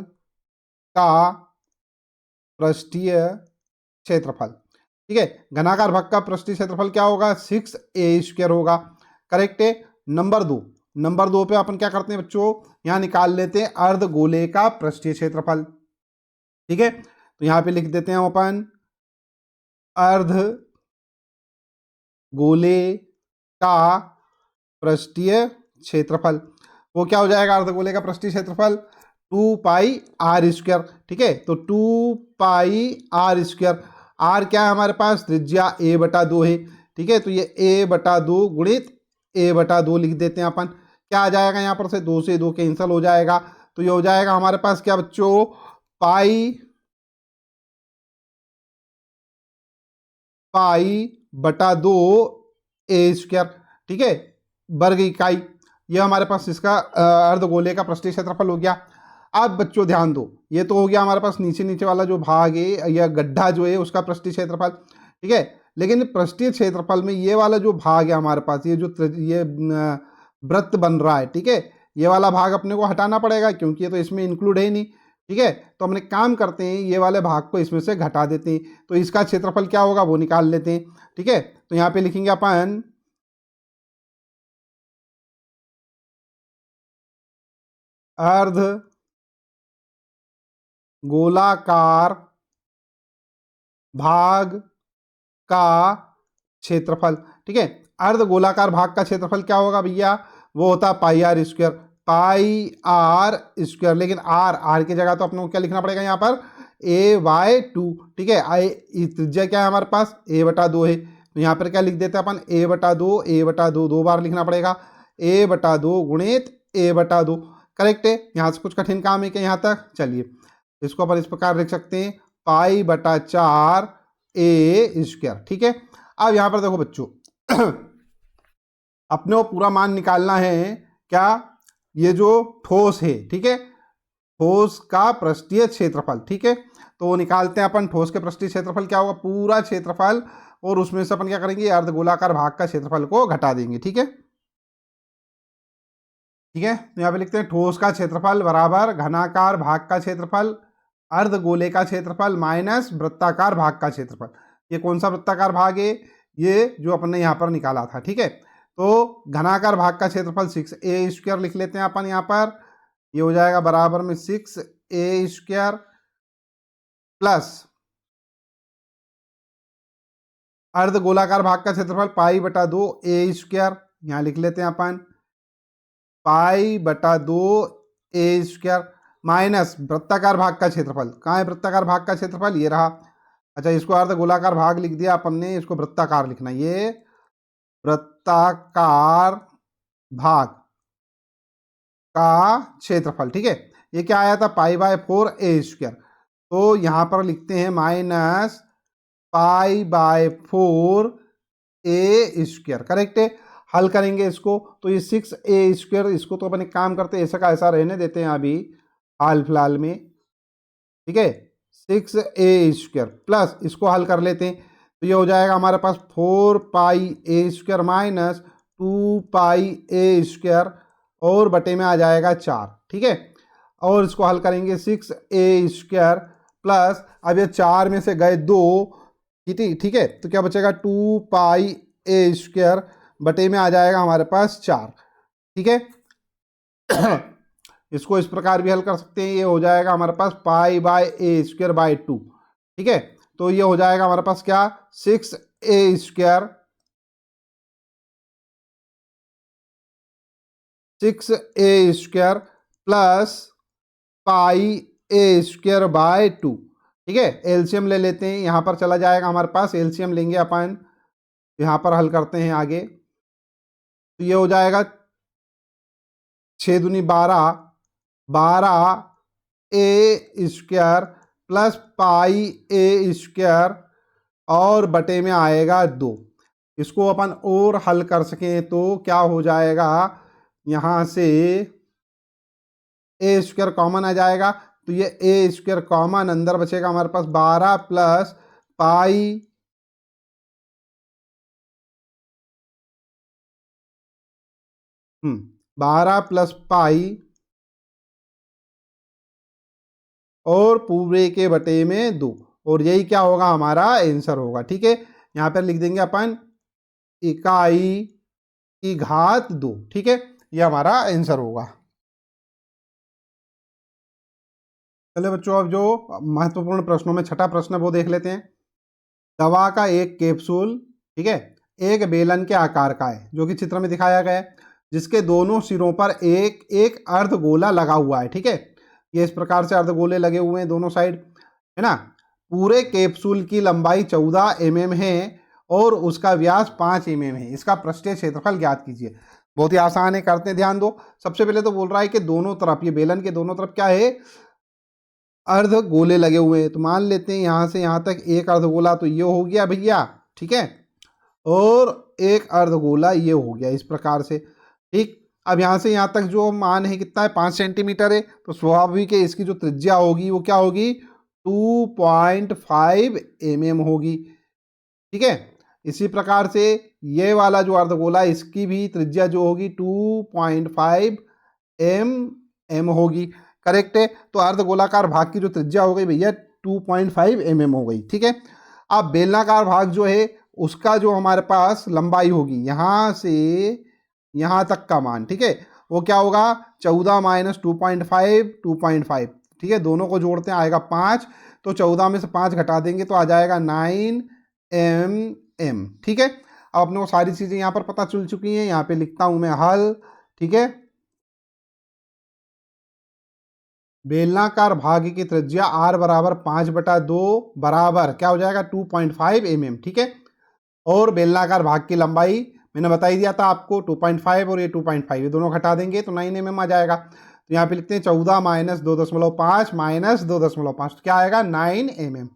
का पृष्ठीय क्षेत्रफल। ठीक है, घनाकार भाग का पृष्ठीय क्षेत्रफल क्या होगा, 6a² होगा। करेक्ट है। नंबर 2 पे अपन क्या करते हैं बच्चों, यहाँ निकाल लेते हैं अर्धगोले का पृष्ठीय क्षेत्रफल। ठीक है, तो यहाँ पे लिख देते हैं अपन अर्ध गोले का पृष्ठीय क्षेत्रफल। वो क्या हो जाएगा अर्धगोले का पृष्ठीय क्षेत्रफल, 2πr²। ठीक है, तो 2πr², आर क्या है हमारे पास, त्रिज्या a/2 है। ठीक है, तो ये a/2 गुणित a/2 लिख देते हैं अपन। क्या आ जाएगा यहाँ पर से, 2 से 2 कैंसिल हो जाएगा। तो ये हो जाएगा हमारे पास क्या बच्चों, π/2 a²। ठीक है, वर्ग इकाई। ये हमारे पास इसका अर्धगोले का पृष्ठीय क्षेत्रफल हो गया। अब बच्चों ध्यान दो, ये तो हो गया हमारे पास नीचे नीचे वाला जो भाग है या गड्ढा जो है उसका पृष्ठीय क्षेत्रफल। ठीक है, लेकिन पृष्ठीय क्षेत्रफल में ये वाला जो भाग है हमारे पास, ये जो ये वृत्त बन रहा है, ठीक है, ये वाला भाग अपने को हटाना पड़ेगा क्योंकि ये तो इसमें इंक्लूड है ही नहीं। ठीक है, तो हम एक काम करते हैं, ये वाले भाग को इसमें से घटा देते हैं, तो इसका क्षेत्रफल क्या होगा वो निकाल लेते हैं। ठीक है, तो यहाँ पे लिखेंगे अपन अर्ध गोलाकार भाग का क्षेत्रफल, ठीक है। अर्ध गोलाकार भाग का क्षेत्रफल क्या होगा भैया, वो होता है pi r square, pi r square. लेकिन आर की जगह तो अपने को क्या लिखना पड़ेगा यहाँ पर, a/2, ठीक है। त्रिज्या क्या है हमारे पास, a/2 है, तो यहाँ पर क्या लिख देते हैं अपन, a/2 दो बार लिखना पड़ेगा, a/2 गुणित a/2। करेक्ट है। यहाँ से कुछ कठिन काम है क्या यहाँ तक, चलिए इसको अपन इस प्रकार लिख सकते हैं, पाई/4 a स्क्वायर, ठीक है। अब यहाँ पर देखो बच्चों अपने को पूरा मान निकालना है क्या, ये जो ठोस है, ठीक है, ठोस का पृष्ठीय क्षेत्रफल, ठीक है। तो वो निकालते हैं अपन, ठोस के पृष्ठीय क्षेत्रफल क्या होगा, पूरा क्षेत्रफल, और उसमें से अपन क्या करेंगे, अर्धगोलाकार भाग का क्षेत्रफल को घटा देंगे, ठीक है। ठीक है, तो यहाँ पे लिखते हैं ठोस का क्षेत्रफल बराबर घनाकार भाग का क्षेत्रफल, अर्धगोले का क्षेत्रफल माइनस वृत्ताकार भाग का क्षेत्रफल। ये कौन सा वृत्ताकार भाग है, ये जो अपन ने यहाँ पर निकाला था, ठीक है। तो घनाकार भाग का क्षेत्रफल 6a² लिख लेते हैं अपन यहाँ पर, ये हो जाएगा बराबर में 6a² प्लस अर्धगोलाकार भाग का क्षेत्रफल पाई/2 a², यहाँ लिख लेते हैं अपन पाई/2 a² माइनस वृत्ताकार भाग का क्षेत्रफल, कहाँ है वृत्ताकार भाग का क्षेत्रफल, ये रहा। अच्छा, इसको अर्धगोलाकार भाग लिख दिया अपन ने, इसको वृत्ताकार लिखना, ये वृत्ताकार भाग का क्षेत्रफल, ठीक है। ये क्या आया था, पाई/4 a², तो यहाँ पर लिखते हैं माइनस पाई/4 a², करेक्ट है। हल करेंगे इसको तो ये 6a², इसको तो अपन एक काम करते हैं, ऐसा का ऐसा रहने देते हैं अभी हाल फिलहाल में, ठीक है। 6a² प्लस इसको हल कर लेते हैं, तो ये हो जाएगा हमारे पास 4πa² माइनस 2πa² और बटे में आ जाएगा 4, ठीक है। और इसको हल करेंगे 6a² प्लस, अब ये 4 में से गए 2, ठीक है, तो क्या बचेगा 2πa² बटे में आ जाएगा हमारे पास 4, ठीक है। इसको इस प्रकार भी हल कर सकते हैं, ये हो जाएगा हमारे पास पाई/a²/2, ठीक है। तो ये हो जाएगा हमारे पास क्या, 6a² प्लस पाई/a²/2, ठीक है। एलसीएम ले लेते हैं, यहाँ पर चला जाएगा हमारे पास, एलसीएम लेंगे अपन, यहाँ पर हल करते हैं आगे, तो ये हो जाएगा 6 दूनी 12 a² प्लस पाई/a² और बटे में आएगा 2। इसको अपन और हल कर सकें तो क्या हो जाएगा, यहाँ से a² कॉमन आ जाएगा, तो ये a² कॉमन, अंदर बचेगा हमारे पास 12 प्लस पाई 12 प्लस पाई और पूरे के बटे में 2, और यही क्या होगा, हमारा आंसर होगा, ठीक है। यहाँ पर लिख देंगे अपन इकाई की घात 2, ठीक है, ये हमारा आंसर होगा। चलिए बच्चों, अब जो महत्वपूर्ण प्रश्नों में छठा प्रश्न है वो देख लेते हैं। दवा का एक कैप्सूल, ठीक है, एक बेलन के आकार का है, जो कि चित्र में दिखाया गया है, जिसके दोनों सिरों पर एक एक अर्धगोला लगा हुआ है, ठीक है। ये इस प्रकार से अर्धगोले लगे हुए हैं दोनों साइड, है ना। पूरे कैप्सूल की लंबाई 14 mm है और उसका व्यास 5 mm है। इसका पृष्ठीय क्षेत्रफल ज्ञात कीजिए। बहुत ही आसान है, करते हैं, ध्यान दो। सबसे पहले तो बोल रहा है कि दोनों तरफ, ये बेलन के दोनों तरफ क्या है, अर्धगोले लगे हुए हैं। तो मान लेते हैं यहाँ से यहाँ तक एक अर्धगोला, तो ये हो गया भैया, ठीक है, और एक अर्धगोला ये हो गया, इस प्रकार से, ठीक। अब यहाँ से यहाँ तक जो मान है कितना है, 5 सेंटीमीटर है, तो स्वाभाविक है इसकी जो त्रिज्या होगी वो क्या होगी, 2.5 mm होगी, ठीक है। इसी प्रकार से ये वाला जो अर्धगोला है, इसकी भी त्रिज्या जो होगी 2.5 mm होगी, करेक्ट है। तो अर्धगोलाकार भाग की जो त्रिज्या हो गई भैया 2.5 mm हो गई, ठीक है। अब बेलनाकार भाग जो है उसका जो हमारे पास लंबाई होगी यहाँ से यहाँ तक का मान, ठीक है, वो क्या होगा, 14 माइनस 2.5, ठीक है, दोनों को जोड़ते हैं आएगा 5, तो 14 में से 5 घटा देंगे तो आ जाएगा 9 mm, ठीक है। अब अपने को सारी चीजें यहाँ पर पता चल चुकी हैं, यहाँ पे लिखता हूं मैं हल। ठीक है, बेलनाकार भाग की त्रिज्या r बराबर 5/2 बराबर क्या हो जाएगा 2.5 mm। ठीक है, और बेलनाकार भाग की लंबाई मैंने बता ही दिया था आपको 2.5, और ये 2.5 ये दोनों घटा देंगे तो 9 mm आ जाएगा। तो यहाँ पे लिखते हैं 14 माइनस 2.5 माइनस 2.5, तो क्या आएगा 9 mm।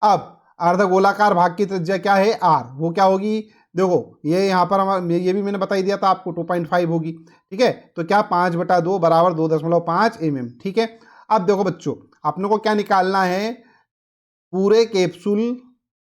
अब अर्धगोलाकार भाग की त्रिज्या क्या है r, वो क्या होगी, देखो ये यहाँ पर हमारा ये भी मैंने बता ही दिया था आपको 2.5 होगी। ठीक है, तो क्या 5/2 बराबर 2.5 mm। ठीक है, अब देखो बच्चों अपने को क्या निकालना है, पूरे कैप्सूल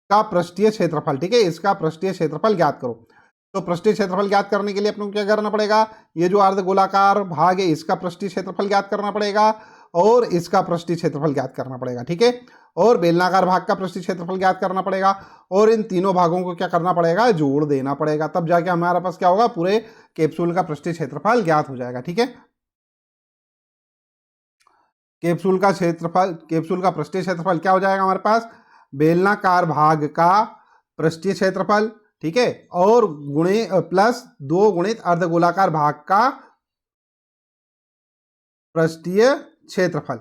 का पृष्ठीय क्षेत्रफल। ठीक है, इसका पृष्ठीय क्षेत्रफल ज्ञात करो। तो पृष्ठीय क्षेत्रफल ज्ञात करने के लिए अपने को क्या करना पड़ेगा, ये जो अर्धगोलाकार भाग है इसका पृष्ठीय क्षेत्रफल ज्ञात करना पड़ेगा, और इसका पृष्ठीय क्षेत्रफल ज्ञात करना पड़ेगा। ठीक है, और बेलनाकार भाग का पृष्ठीय क्षेत्रफल ज्ञात करना पड़ेगा, और इन तीनों भागों को क्या करना पड़ेगा, जोड़ देना पड़ेगा, तब जाके हमारे पास क्या होगा, पूरे कैप्सूल का पृष्ठीय क्षेत्रफल ज्ञात हो जाएगा। ठीक है, कैप्सूल का क्षेत्रफल, कैप्सूल का पृष्ठीय क्षेत्रफल क्या हो जाएगा हमारे पास, बेलनाकार भाग का पृष्ठीय क्षेत्रफल। ठीक है, और गुणे प्लस 2 गुणित अर्धगोलाकार भाग का पृष्ठीय क्षेत्रफल।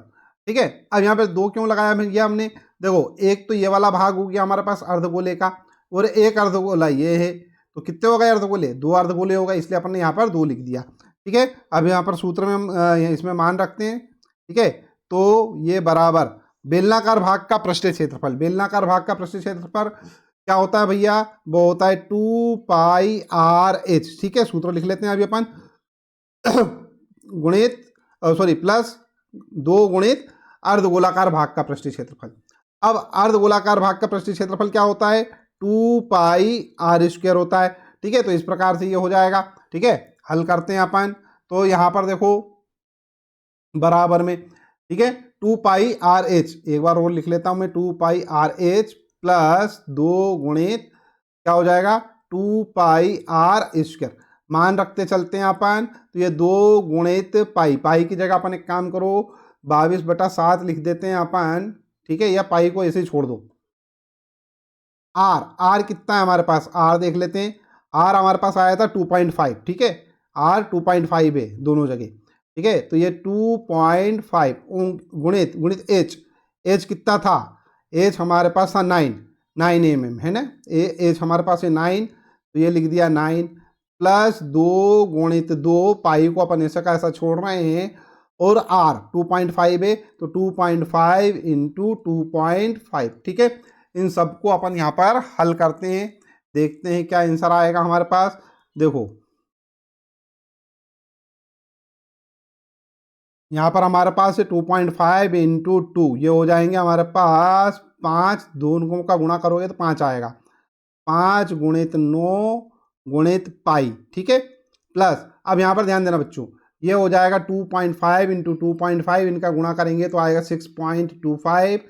ठीक है, अब यहाँ पे 2 क्यों लगाया भैया हमने, देखो एक तो ये वाला भाग हो गया हमारे पास अर्धगोले का, और एक अर्धगोला ये है, तो कितने हो गए अर्धगोले, 2 अर्धगोले हो गए, इसलिए अपन ने यहाँ पर 2 लिख दिया। ठीक है, अब यहाँ पर सूत्र में हम इसमें मान रखते हैं। ठीक है, तो ये बराबर बेलनाकार भाग का पृष्ठीय क्षेत्रफल, बेलनाकार भाग का पृष्ठीय क्षेत्रफल क्या होता है भैया, वो होता है 2πr/h। ठीक है, सूत्र लिख लेते हैं अभी अपन गुणित सॉरी प्लस 2 गुणित अर्धगोलाकार भाग का पृष्ठीय क्षेत्रफल। अब अर्धगोलाकार भाग का पृष्ठीय क्षेत्रफल क्या होता है, 2πr² होता है। ठीक है, तो इस प्रकार से ये हो जाएगा। ठीक है, हल करते हैं अपन, तो यहाँ पर देखो बराबर में, ठीक है 2πr/h, एक बार और लिख लेता हूं मैं 2πr/h प्लस 2 गुणित क्या हो जाएगा 2πr²। मान रखते चलते हैं अपन, तो ये 2 गुणित पाई, पाई की जगह अपन एक काम करो 22/7 लिख देते हैं अपन। ठीक है, या पाई को ऐसे ही छोड़ दो। आर, आर कितना है हमारे पास, आर देख लेते हैं, आर हमारे पास आया था 2.5। ठीक है, आर 2.5 है दोनों जगह। ठीक है, तो ये 2.5 गुणित गुणित एच, एच कितना था, एच हमारे पास था 9 mm है ना, एच हमारे पास है 9, तो ये लिख दिया 9 प्लस 2 गुणित 2, पाई को अपन ऐसा का ऐसा छोड़ रहे हैं, और आर 2.5 है, तो 2.5 इंटू 2.5। ठीक है, इन सबको अपन यहाँ पर हल करते हैं, देखते हैं क्या आंसर आएगा हमारे पास। देखो यहाँ पर हमारे पास है 2.5 इंटू 2, ये हो जाएंगे हमारे पास 5, दोनों का गुणा करोगे तो 5 आएगा, 5 गुणित 9 गुणित पाई। ठीक है, प्लस अब यहाँ पर ध्यान देना बच्चों, ये हो जाएगा 2.5 इंटू 2.5, इनका गुणा करेंगे तो आएगा 6.25,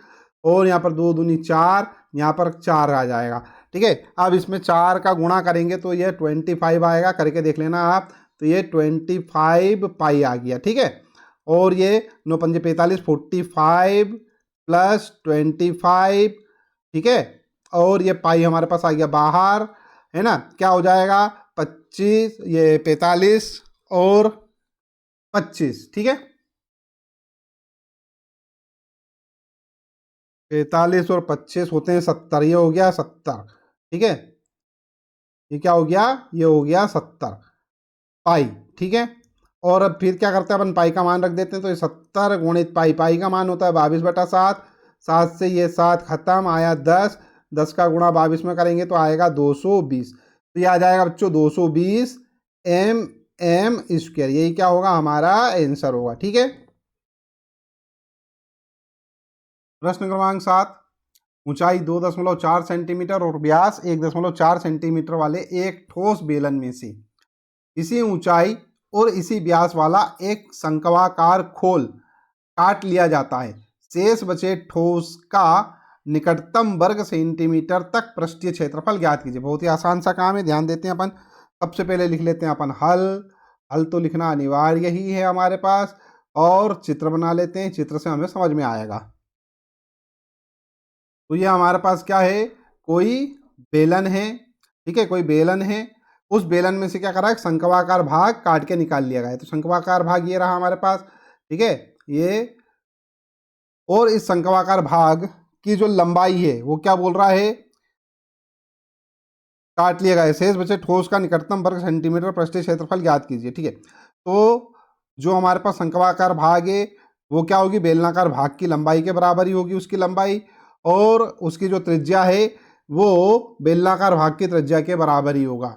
और यहाँ पर 2 दूनी 4, यहाँ पर 4 आ जाएगा। ठीक है, अब इसमें 4 का गुणा करेंगे तो ये 25 आएगा, करके देख लेना आप, तो ये 25 पाई आ गया। ठीक है, और ये 9 पंजे 45, 45 प्लस 25। ठीक है, और ये पाई हमारे पास आ गया बाहर, है ना, क्या हो जाएगा 25, ये 45 और 25। ठीक है, 45 और 25 होते हैं 70, ये हो गया 70। ठीक है, ये क्या हो गया, ये हो गया 70 पाई। ठीक है, और अब फिर क्या करते हैं अपन, पाई का मान रख देते हैं, तो ये 70 गुणित पाई, पाई का मान होता है 22/7, 7 से ये 7 खत्म, आया 10, 10 का गुणा 22 में करेंगे तो आएगा 220, तो ये आ जाएगा बच्चों 220 mm², यही क्या होगा हमारा आंसर होगा। ठीक है, प्रश्न क्रमांक 7, ऊंचाई 2.4 सेंटीमीटर और व्यास 1.4 सेंटीमीटर वाले एक ठोस बेलन में से इसी ऊंचाई और इसी व्यास वाला एक शंक्वाकार खोल काट लिया जाता है, शेष बचे ठोस का निकटतम वर्ग सेंटीमीटर तक पृष्ठीय क्षेत्रफल ज्ञात कीजिए। बहुत ही आसान सा काम है, ध्यान देते हैं अपन। सबसे पहले लिख लेते हैं अपन हल, हल तो लिखना अनिवार्य ही है हमारे पास, और चित्र बना लेते हैं, चित्र से हमें समझ में आएगा। तो ये हमारे पास क्या है, कोई बेलन है, ठीक है, कोई बेलन है, उस बेलन में से क्या करा है, शंक्वाकार भाग काट के निकाल लिया गया है। तो शंक्वाकार भाग ये रहा हमारे पास, ठीक है, ये, और इस शंक्वाकार भाग की जो लंबाई है वो क्या बोल रहा है, काट लिया गया। शेष बचे ठोस का निकटतम वर्ग सेंटीमीटर पृष्ठीय क्षेत्रफल ज्ञात कीजिए। ठीक है, तो जो हमारे पास शंक्वाकार भाग है वो क्या होगी, बेलनाकार भाग की लंबाई के बराबर ही होगी उसकी लंबाई, और उसकी जो त्रिज्या है वो बेलनाकार भाग की त्रिज्या के बराबर ही होगा।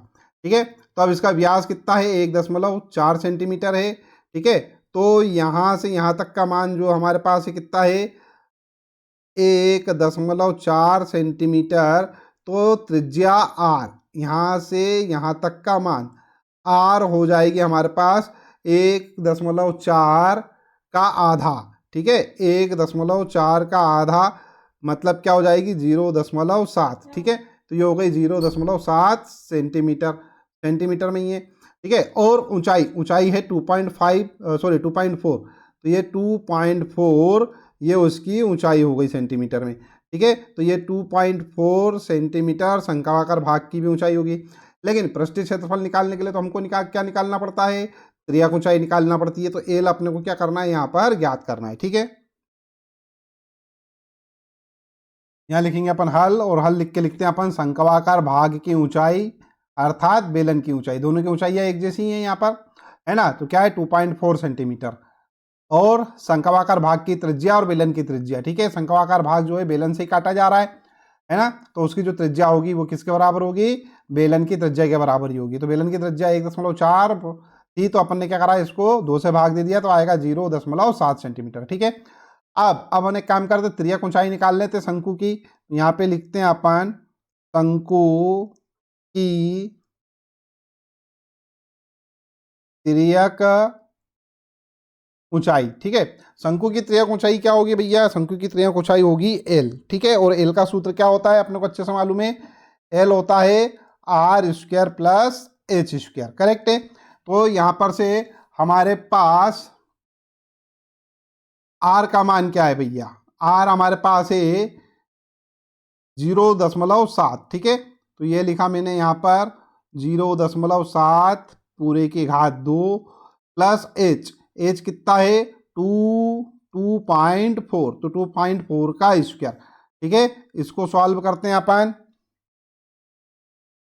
ठीक है, तो अब इसका व्यास कितना है, 1.4 सेंटीमीटर है। ठीक है, तो यहाँ से यहाँ तक का मान जो हमारे पास है कितना है, 1.4 सेंटीमीटर। तो त्रिज्या आर, यहाँ से यहाँ तक का मान आर हो जाएगी हमारे पास 1.4 का आधा। ठीक है, 1.4 का आधा मतलब क्या हो जाएगी, 0.7। ठीक है, तो ये हो गई 0.7 सेंटीमीटर, सेंटीमीटर में ही है। ठीक है, और ऊंचाई, ऊंचाई है 2.4, तो ये 2.4 ये उसकी ऊंचाई हो गई सेंटीमीटर में। ठीक है, तो ये 2.4 सेंटीमीटर शंक्वाकार भाग की भी ऊंचाई होगी। लेकिन पृष्ठीय क्षेत्रफल निकालने के लिए तो हमको क्या निकालना पड़ता है, त्रिज्या ऊंचाई निकालना पड़ती है। तो एल अपने को क्या करना है, यहाँ पर ज्ञात करना है। ठीक है, यहाँ लिखेंगे अपन हल, और हल लिख के लिखते हैं अपन शंक्वाकार भाग की ऊंचाई अर्थात बेलन की ऊंचाई, दोनों की ऊंचाइयाँ एक जैसी हैं यहाँ पर, है ना। तो क्या है, 2.4 सेंटीमीटर, और शंक्वाकार भाग की त्रिज्या और बेलन की त्रिज्या। ठीक है, शंक्वाकार भाग जो है बेलन से ही काटा जा रहा है ना, तो उसकी जो त्रिज्या होगी वो किसके बराबर होगी, बेलन की त्रिज्या के बराबर ही होगी। तो बेलन की त्रिज्या 1.4 थी, तो अपन ने क्या करा, इसको 2 से भाग दे दिया, तो आएगा 0.7 सेंटीमीटर। ठीक है, अब हम एक काम करते, त्रिज्या ऊंचाई निकाल लेते शंकु की। यहाँ पे लिखते हैं अपन शंकु की तिर्यक ऊंचाई। ठीक है, शंकु की तिर्यक ऊंचाई क्या होगी भैया, शंकु की तिर्यक ऊंचाई होगी एल। ठीक है, और एल का सूत्र क्या होता है अपने को अच्छे से मालूम है, एल होता है r square plus h square. Correct है, तो यहां पर से हमारे पास आर का मान क्या है भैया, आर हमारे पास है 0.7। ठीक है, तो ये लिखा मैंने यहाँ पर 0.7 पूरे की घात 2 प्लस एच, एच कितना है 2.4, तो 2.4 का स्क्वायर। ठीक है, इसको सॉल्व करते हैं अपन,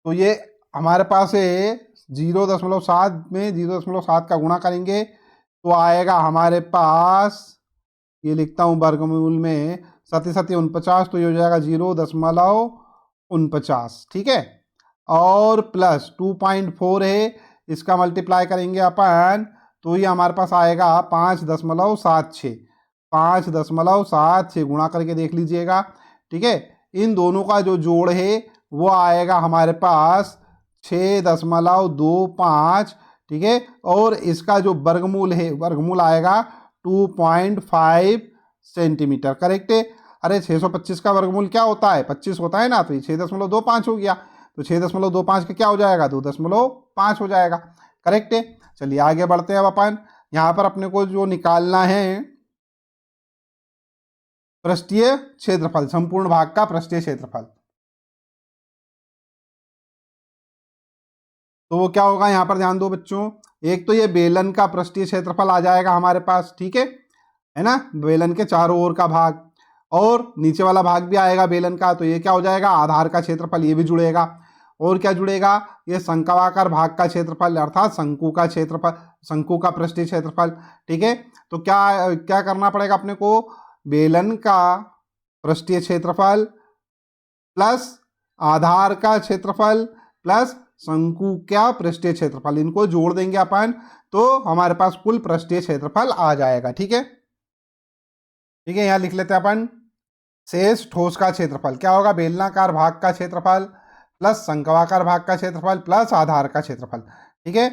तो ये हमारे पास है 0.7 में 0.7 का गुणा करेंगे तो आएगा हमारे पास, ये लिखता हूँ वर्गमूल में 7×7 = 49, तो ये हो जाएगा 0.49। ठीक है, और प्लस 2.4 है, इसका मल्टीप्लाई करेंगे अपन, तो ये हमारे पास आएगा 5.76, 5.76 गुणा करके देख लीजिएगा। ठीक है, इन दोनों का जो जोड़ है वो आएगा हमारे पास 6.25। ठीक है, और इसका जो वर्गमूल है, वर्गमूल आएगा 2.5 सेंटीमीटर। करेक्ट है, अरे 625 का वर्गमूल क्या होता है, 25 होता है ना, तो ये 6.25 हो गया, तो 6.25 का क्या हो जाएगा, 2.5 हो जाएगा। करेक्ट है, चलिए आगे बढ़ते हैं। अब अपन यहाँ पर अपने को जो निकालना है पृष्ठीय क्षेत्रफल, संपूर्ण भाग का पृष्ठीय क्षेत्रफल, तो वो क्या होगा, यहाँ पर ध्यान दो बच्चों, एक तो ये बेलन का पृष्ठीय क्षेत्रफल आ जाएगा हमारे पास। ठीक है ना, बेलन के चारों ओर का भाग, और नीचे वाला भाग भी आएगा बेलन का, तो ये क्या हो जाएगा, आधार का क्षेत्रफल, ये भी जुड़ेगा। और क्या जुड़ेगा, ये शंक्वाकार भाग का क्षेत्रफल अर्थात शंकु का क्षेत्रफल, शंकु का पृष्ठीय क्षेत्रफल। ठीक है, तो क्या क्या करना पड़ेगा अपने को, बेलन का पृष्ठीय क्षेत्रफल प्लस आधार का क्षेत्रफल प्लस शंकु का पृष्ठीय क्षेत्रफल, इनको जोड़ देंगे अपन, तो हमारे पास कुल पृष्ठीय क्षेत्रफल आ जाएगा। ठीक है, ठीक है, यहां लिख लेते हैं अपन शेष ठोस का क्षेत्रफल क्या होगा, बेलनाकार भाग का क्षेत्रफल प्लस शंक्वाकार भाग का क्षेत्रफल प्लस आधार का क्षेत्रफल। ठीक है,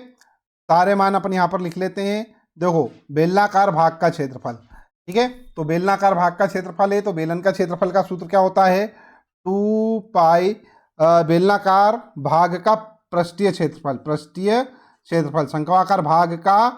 सारे मान अपन यहाँ पर लिख लेते हैं। देखो, बेलनाकार भाग का क्षेत्रफल, ठीक है, तो बेलनाकार भाग का क्षेत्रफल है, तो बेलन का क्षेत्रफल का सूत्र क्या होता है, 2 बेलनाकार भाग का पृष्ठीय क्षेत्रफल, पृष्ठीय क्षेत्रफल, शंक्वाकार भाग का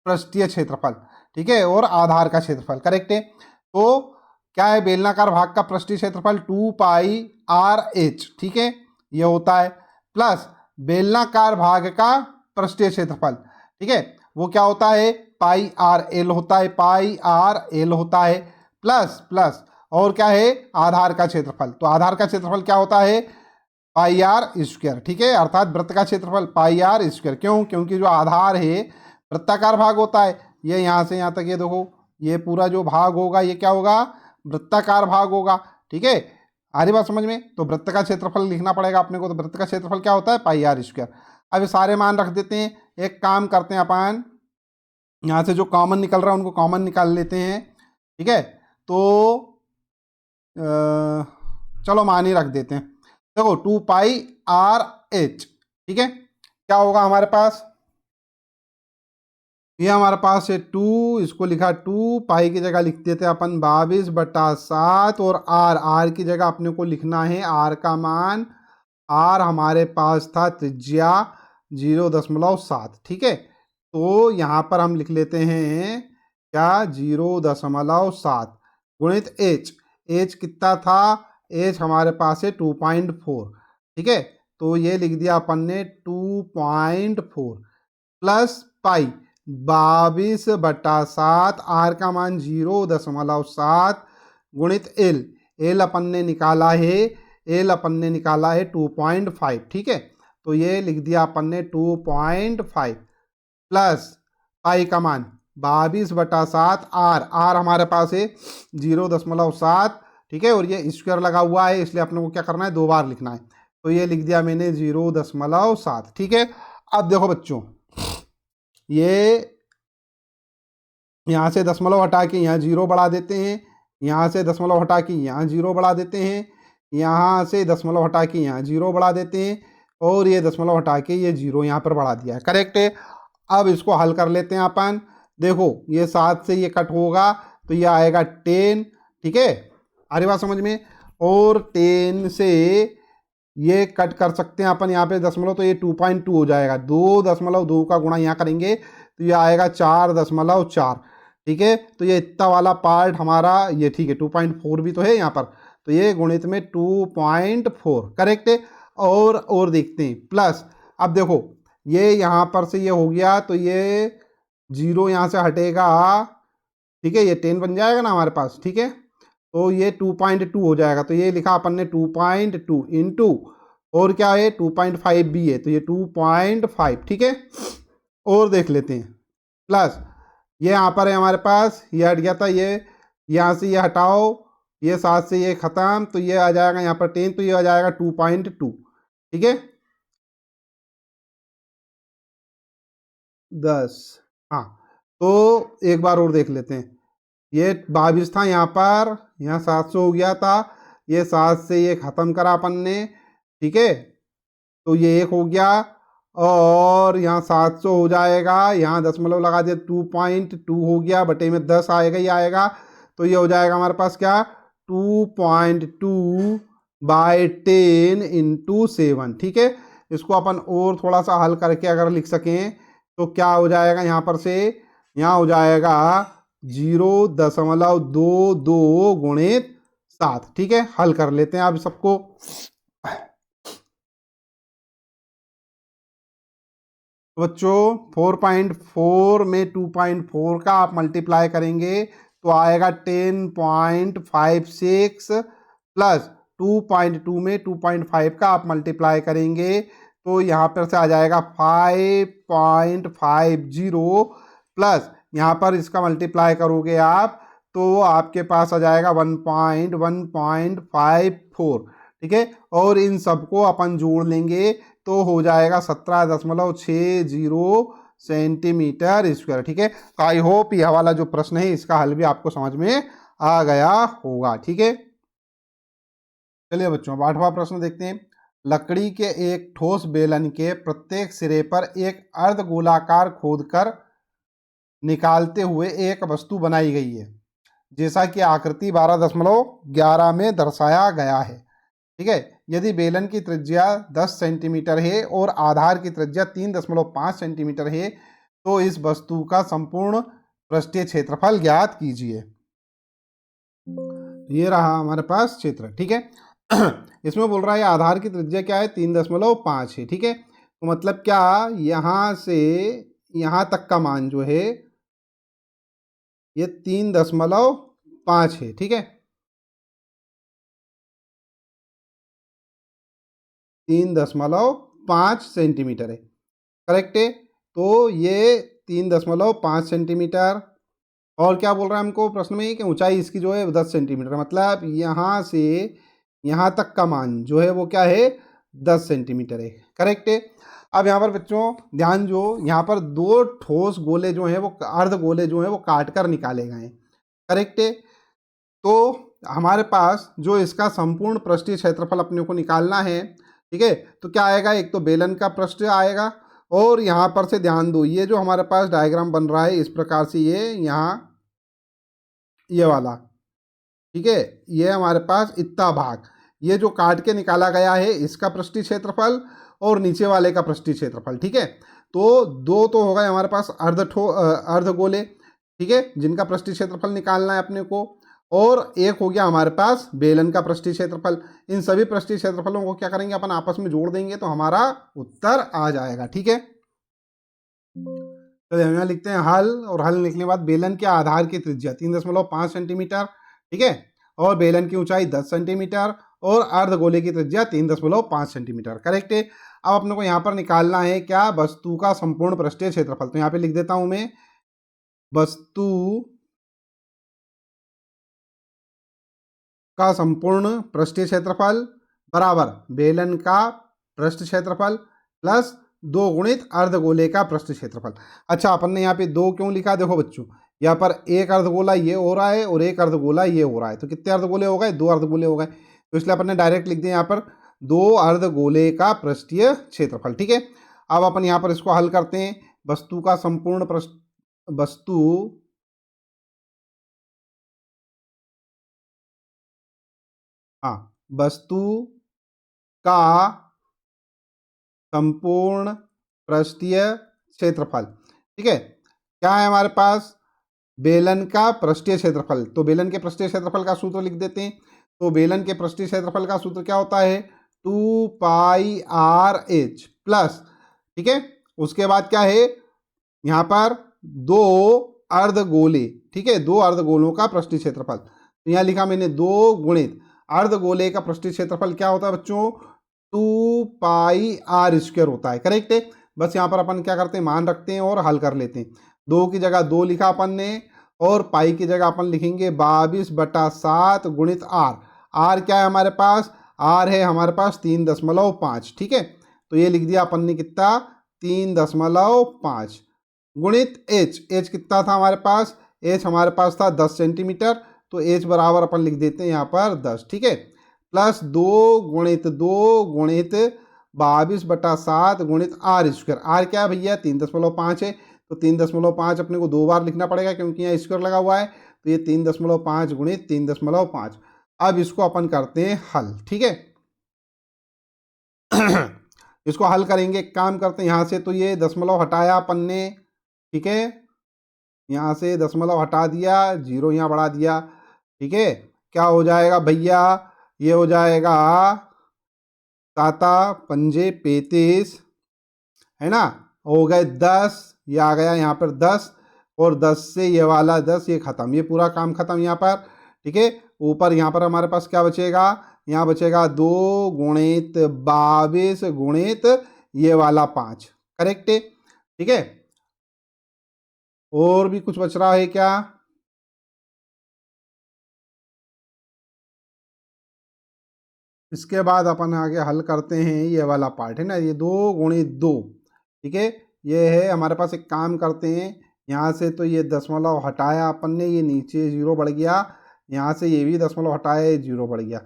पृष्ठीय क्षेत्रफल। ठीक है, और आधार का क्षेत्रफल। करेक्ट है, तो क्या है, बेलनाकार भाग का पृष्ठीय क्षेत्रफल 2πRh। ठीक है, ये होता है, प्लस बेलनाकार भाग का पृष्ठीय क्षेत्रफल, ठीक है, वो क्या होता है, पाई आर एल होता है, पाई आर एल होता है, प्लस प्लस और क्या है, आधार का क्षेत्रफल। तो आधार का क्षेत्रफल क्या होता है, पाई आर स्क्वायर, ठीक है, अर्थात वृत्त का क्षेत्रफल पाई आर स्क्वायर। क्यों, क्योंकि जो आधार है वृत्ताकार भाग होता है, ये यहाँ से यहाँ तक ये देखो, ये पूरा जो भाग होगा ये क्या होगा, वृत्ताकार भाग होगा, ठीक है। आ रही बात समझ में? तो वृत्त का क्षेत्रफल लिखना पड़ेगा अपने को, तो वृत्त का क्षेत्रफल क्या होता है, पाई आर स्क्वायर। अब ये सारे मान रख देते हैं, एक काम करते हैं अपन, यहाँ से जो कॉमन निकल रहा है उनको कॉमन निकाल लेते हैं, ठीक है। तो चलो मान ही रख देते हैं, देखो 2 पाई आर एच, ठीक है, क्या होगा हमारे पास, ये हमारे पास है 2, इसको लिखा 2, पाई की जगह लिख देते हैं अपन 22/7, और आर की जगह अपने को लिखना है आर का मान, आर हमारे पास था त्रिज्या 0.7, ठीक है। तो यहाँ पर हम लिख लेते हैं क्या, 0.7 गुणित एच, एच कितना था, एच हमारे पास है 2.4, ठीक है। तो ये लिख दिया अपन ने 2.4 प्लस पाई 22/7, आर का मान 0.7 गुणित एल, एल अपन ने निकाला है, एल अपन ने निकाला है 2.5, ठीक है। तो ये लिख दिया अपन ने 2.5 प्लस पाई का मान 22/7, आर हमारे पास है 0.7, ठीक है, और ये स्क्वायर लगा हुआ है इसलिए अपने को क्या करना है, 2 बार लिखना है। तो ये लिख दिया मैंने 0.7, ठीक है। अब देखो बच्चों, ये यहाँ से दशमलव हटा के यहाँ 0 बढ़ा देते हैं, यहाँ से दशमलव हटा के यहाँ 0 बढ़ा देते हैं, यहाँ से दशमलव हटा के यहाँ 0 बढ़ा देते हैं, और ये दशमलव हटा के ये 0 यहाँ पर बढ़ा दिया है, करेक्ट है। अब इसको हल कर लेते हैं अपन, देखो ये 7 से ये कट होगा तो ये आएगा 10, ठीक है, अरे बात समझ में, और 10 से ये कट कर सकते हैं अपन यहाँ पे दशमलव, तो ये 2.2 हो जाएगा, 2.2 का गुणा यहाँ करेंगे तो ये आएगा 4.4, ठीक है। तो ये इतना वाला पार्ट हमारा ये, ठीक है, 2.4 भी तो है यहाँ पर, तो ये गुणित में 2.4, करेक्ट है। और देखते हैं प्लस, अब देखो ये यहाँ पर से ये हो गया तो ये 0 यहाँ से हटेगा, ठीक है, ये 10 बन जाएगा ना हमारे पास, ठीक है। तो ये 2.2 हो जाएगा, तो ये लिखा अपन ने 2.2 इंटू, और क्या है 2.5 भी है, तो ये 2.5, ठीक है। और देख लेते हैं प्लस, ये यहाँ पर है हमारे पास, ये हट गया था, ये यहाँ से ये हटाओ, ये 7 से ये ख़त्म, तो ये आ जाएगा यहाँ पर 10, तो ये आ जाएगा 2.2, ठीक है, 10, हाँ। तो एक बार और देख लेते हैं, ये 22 था यहाँ पर, यहाँ 700 हो गया था, ये 7 से ये ख़त्म करा अपन ने, ठीक है, तो ये 1 हो गया, और यहाँ 700 हो जाएगा, यहाँ दशमलव लगा दिया, 2.2 हो गया, बटे में 10 आएगा ही आएगा, तो ये हो जाएगा हमारे पास क्या, 2.2/10 इंटू 7, ठीक है। इसको अपन और थोड़ा सा हल करके अगर लिख सकें तो क्या हो जाएगा, यहाँ पर से यहाँ हो जाएगा 0.22 गुणित 7, ठीक है। हल कर लेते हैं अब सबको, बच्चों 4.4 में 2.4 का आप मल्टीप्लाई करेंगे तो आएगा 10.56 प्लस 2.2 में 2.5 का आप मल्टीप्लाई करेंगे तो यहाँ पर से आ जाएगा 5.50 प्लस यहाँ पर इसका मल्टीप्लाई करोगे आप तो आपके पास आ जाएगा 1.154, ठीक है। और इन सबको अपन जोड़ लेंगे तो हो जाएगा 17.60 सेंटीमीटर स्क्वायर, ठीक है। तो आई होप यह वाला जो प्रश्न है इसका हल भी आपको समझ में आ गया होगा, ठीक है। चलिए बच्चों 8वां प्रश्न देखते हैं। लकड़ी के एक ठोस बेलन के प्रत्येक सिरे पर एक अर्धगोलाकार खोदकर निकालते हुए एक वस्तु बनाई गई है जैसा कि आकृति 12.11 में दर्शाया गया है, ठीक है। यदि बेलन की त्रिज्या 10 सेंटीमीटर है और आधार की त्रिज्या 3.5 सेंटीमीटर है तो इस वस्तु का संपूर्ण पृष्ठीय क्षेत्रफल ज्ञात कीजिए। ये रहा हमारे पास क्षेत्र, ठीक है। इसमें बोल रहा है आधार की त्रिज्या क्या है, 3.5 है। ठीक है, तो मतलब क्या, यहाँ से यहाँ तक का मान जो है ये 3.5 है। ठीक है, 3.5 सेंटीमीटर है। करेक्ट है, तो ये 3.5 सेंटीमीटर। और क्या बोल रहा है हमको प्रश्न में कि ऊंचाई इसकी जो है 10 सेंटीमीटर, मतलब यहाँ से यहाँ तक का मान जो है वो क्या है, 10 सेंटीमीटर है। करेक्ट है। अब यहाँ पर बच्चों ध्यान, जो यहाँ पर दो ठोस गोले जो हैं वो अर्ध गोले जो हैं वो काट कर निकाले गए हैं। करेक्ट है, तो हमारे पास जो इसका संपूर्ण पृष्ठीय क्षेत्रफल अपने को निकालना है। ठीक है, तो क्या आएगा, एक तो बेलन का पृष्ठ आएगा, और यहाँ पर से ध्यान दो, ये जो हमारे पास डायग्राम बन रहा है इस प्रकार से, ये यहाँ ये वाला, ठीक है, ये हमारे पास इतना भाग, ये जो काट के निकाला गया है इसका पृष्ठीय क्षेत्रफल और नीचे वाले का पृष्ठीय क्षेत्रफल। ठीक है, तो दो तो हो गए हमारे पास अर्ध गोले, ठीक है, जिनका पृष्ठीय क्षेत्रफल निकालना है अपने को, और एक हो गया हमारे पास बेलन का पृष्ठीय क्षेत्रफल। इन सभी पृष्ठीय क्षेत्रफलों को क्या करेंगे, अपन आपस में जोड़ देंगे तो हमारा उत्तर आ जाएगा। ठीक है, तो यहाँ लिखते हैं हल, और हल लिखने के बाद बेलन के आधार की त्रिज्या 3.5 सेंटीमीटर, ठीक है, और बेलन की ऊंचाई 10 सेंटीमीटर, और अर्धगोले की त्रिज्या 3.5 सेंटीमीटर। करेक्ट है। अब अपने को यहाँ पर निकालना है क्या, वस्तु का संपूर्ण पृष्ठीय क्षेत्रफल। तो यहाँ पे लिख देता हूं मैं, वस्तु का संपूर्ण पृष्ठीय क्षेत्रफल बराबर बेलन का पृष्ठ क्षेत्रफल प्लस 2 गुणित अर्धगोले का पृष्ठ क्षेत्रफल। अच्छा, अपन ने यहाँ पे 2 क्यों लिखा, देखो बच्चों, यहाँ पर एक अर्धगोला ये हो रहा है और एक अर्धगोला ये हो रहा है, तो कितने अर्धगोले हो गए, 2 अर्धगोले हो गए, तो इसलिए अपन ने डायरेक्ट लिख दिया यहाँ पर 2 अर्धगोले का पृष्ठीय क्षेत्रफल। ठीक है, अब अपन यहाँ पर इसको हल करते हैं। वस्तु का संपूर्ण वस्तु का संपूर्ण पृष्ठीय क्षेत्रफल। ठीक है, क्या है हमारे पास, बेलन का पृष्ठीय क्षेत्रफल, तो बेलन के पृष्ठीय क्षेत्रफल का सूत्र लिख देते हैं। तो बेलन के पृष्ठीय क्षेत्रफल का सूत्र क्या होता है, 2πr/h प्लस, ठीक है, उसके बाद क्या है, यहाँ पर 2 अर्धगोले, ठीक है, 2 अर्धगोलों का पृष्ठीय क्षेत्रफल, तो यहाँ लिखा मैंने 2 गुणित अर्धगोले का पृष्ठीय क्षेत्रफल क्या होता है बच्चों, 2πr² होता है। करेक्ट है, बस यहाँ पर अपन क्या करते हैं, मान रखते हैं और हल कर लेते हैं। 2 की जगह 2 लिखा अपन ने, और पाई की जगह अपन लिखेंगे 22/7 गुणित r। r क्या है हमारे पास, r है हमारे पास 3.5। ठीक है, तो ये लिख दिया अपन ने कितना, 3.5 गुणित h। h कितना था हमारे पास, h हमारे पास था 10 सेंटीमीटर, तो h बराबर अपन लिख देते हैं यहाँ पर 10। ठीक है, प्लस 2 गुणित 22/7 गुणित r²। r क्या है भैया, 3.5 है, तो 3.5 अपने को 2 बार लिखना पड़ेगा क्योंकि यहाँ स्क्वायर लगा हुआ है, तो ये 3.5 गुणित 3.5। अब इसको अपन करते हैं हल। ठीक है, इसको हल करेंगे, काम करते हैं यहाँ से, तो ये दशमलव हटाया अपन ने, ठीक है, यहाँ से दशमलव हटा दिया, 0 यहाँ बढ़ा दिया। ठीक है, क्या हो जाएगा भैया, ये हो जाएगा 7×5 = 35, है ना, हो गए 10, ये आ गया यहाँ पर 10, और 10 से ये वाला 10, ये खत्म, ये पूरा काम खत्म यहाँ पर। ठीक है, ऊपर यहाँ पर हमारे पास क्या बचेगा, यहाँ बचेगा 2 गुणित 22 गुणित ये वाला 5। करेक्ट है। ठीक है, और भी कुछ बच रहा है क्या, इसके बाद अपन आगे हल करते हैं ये वाला पार्ट, है ना, ये 2 गुणित 2। ठीक है, ये है हमारे पास, एक काम करते हैं, यहाँ से तो ये दशमलव हटाया अपन ने, ये नीचे 0 बढ़ गया, यहाँ से ये भी दशमलव हटाया, 0 बढ़ गया।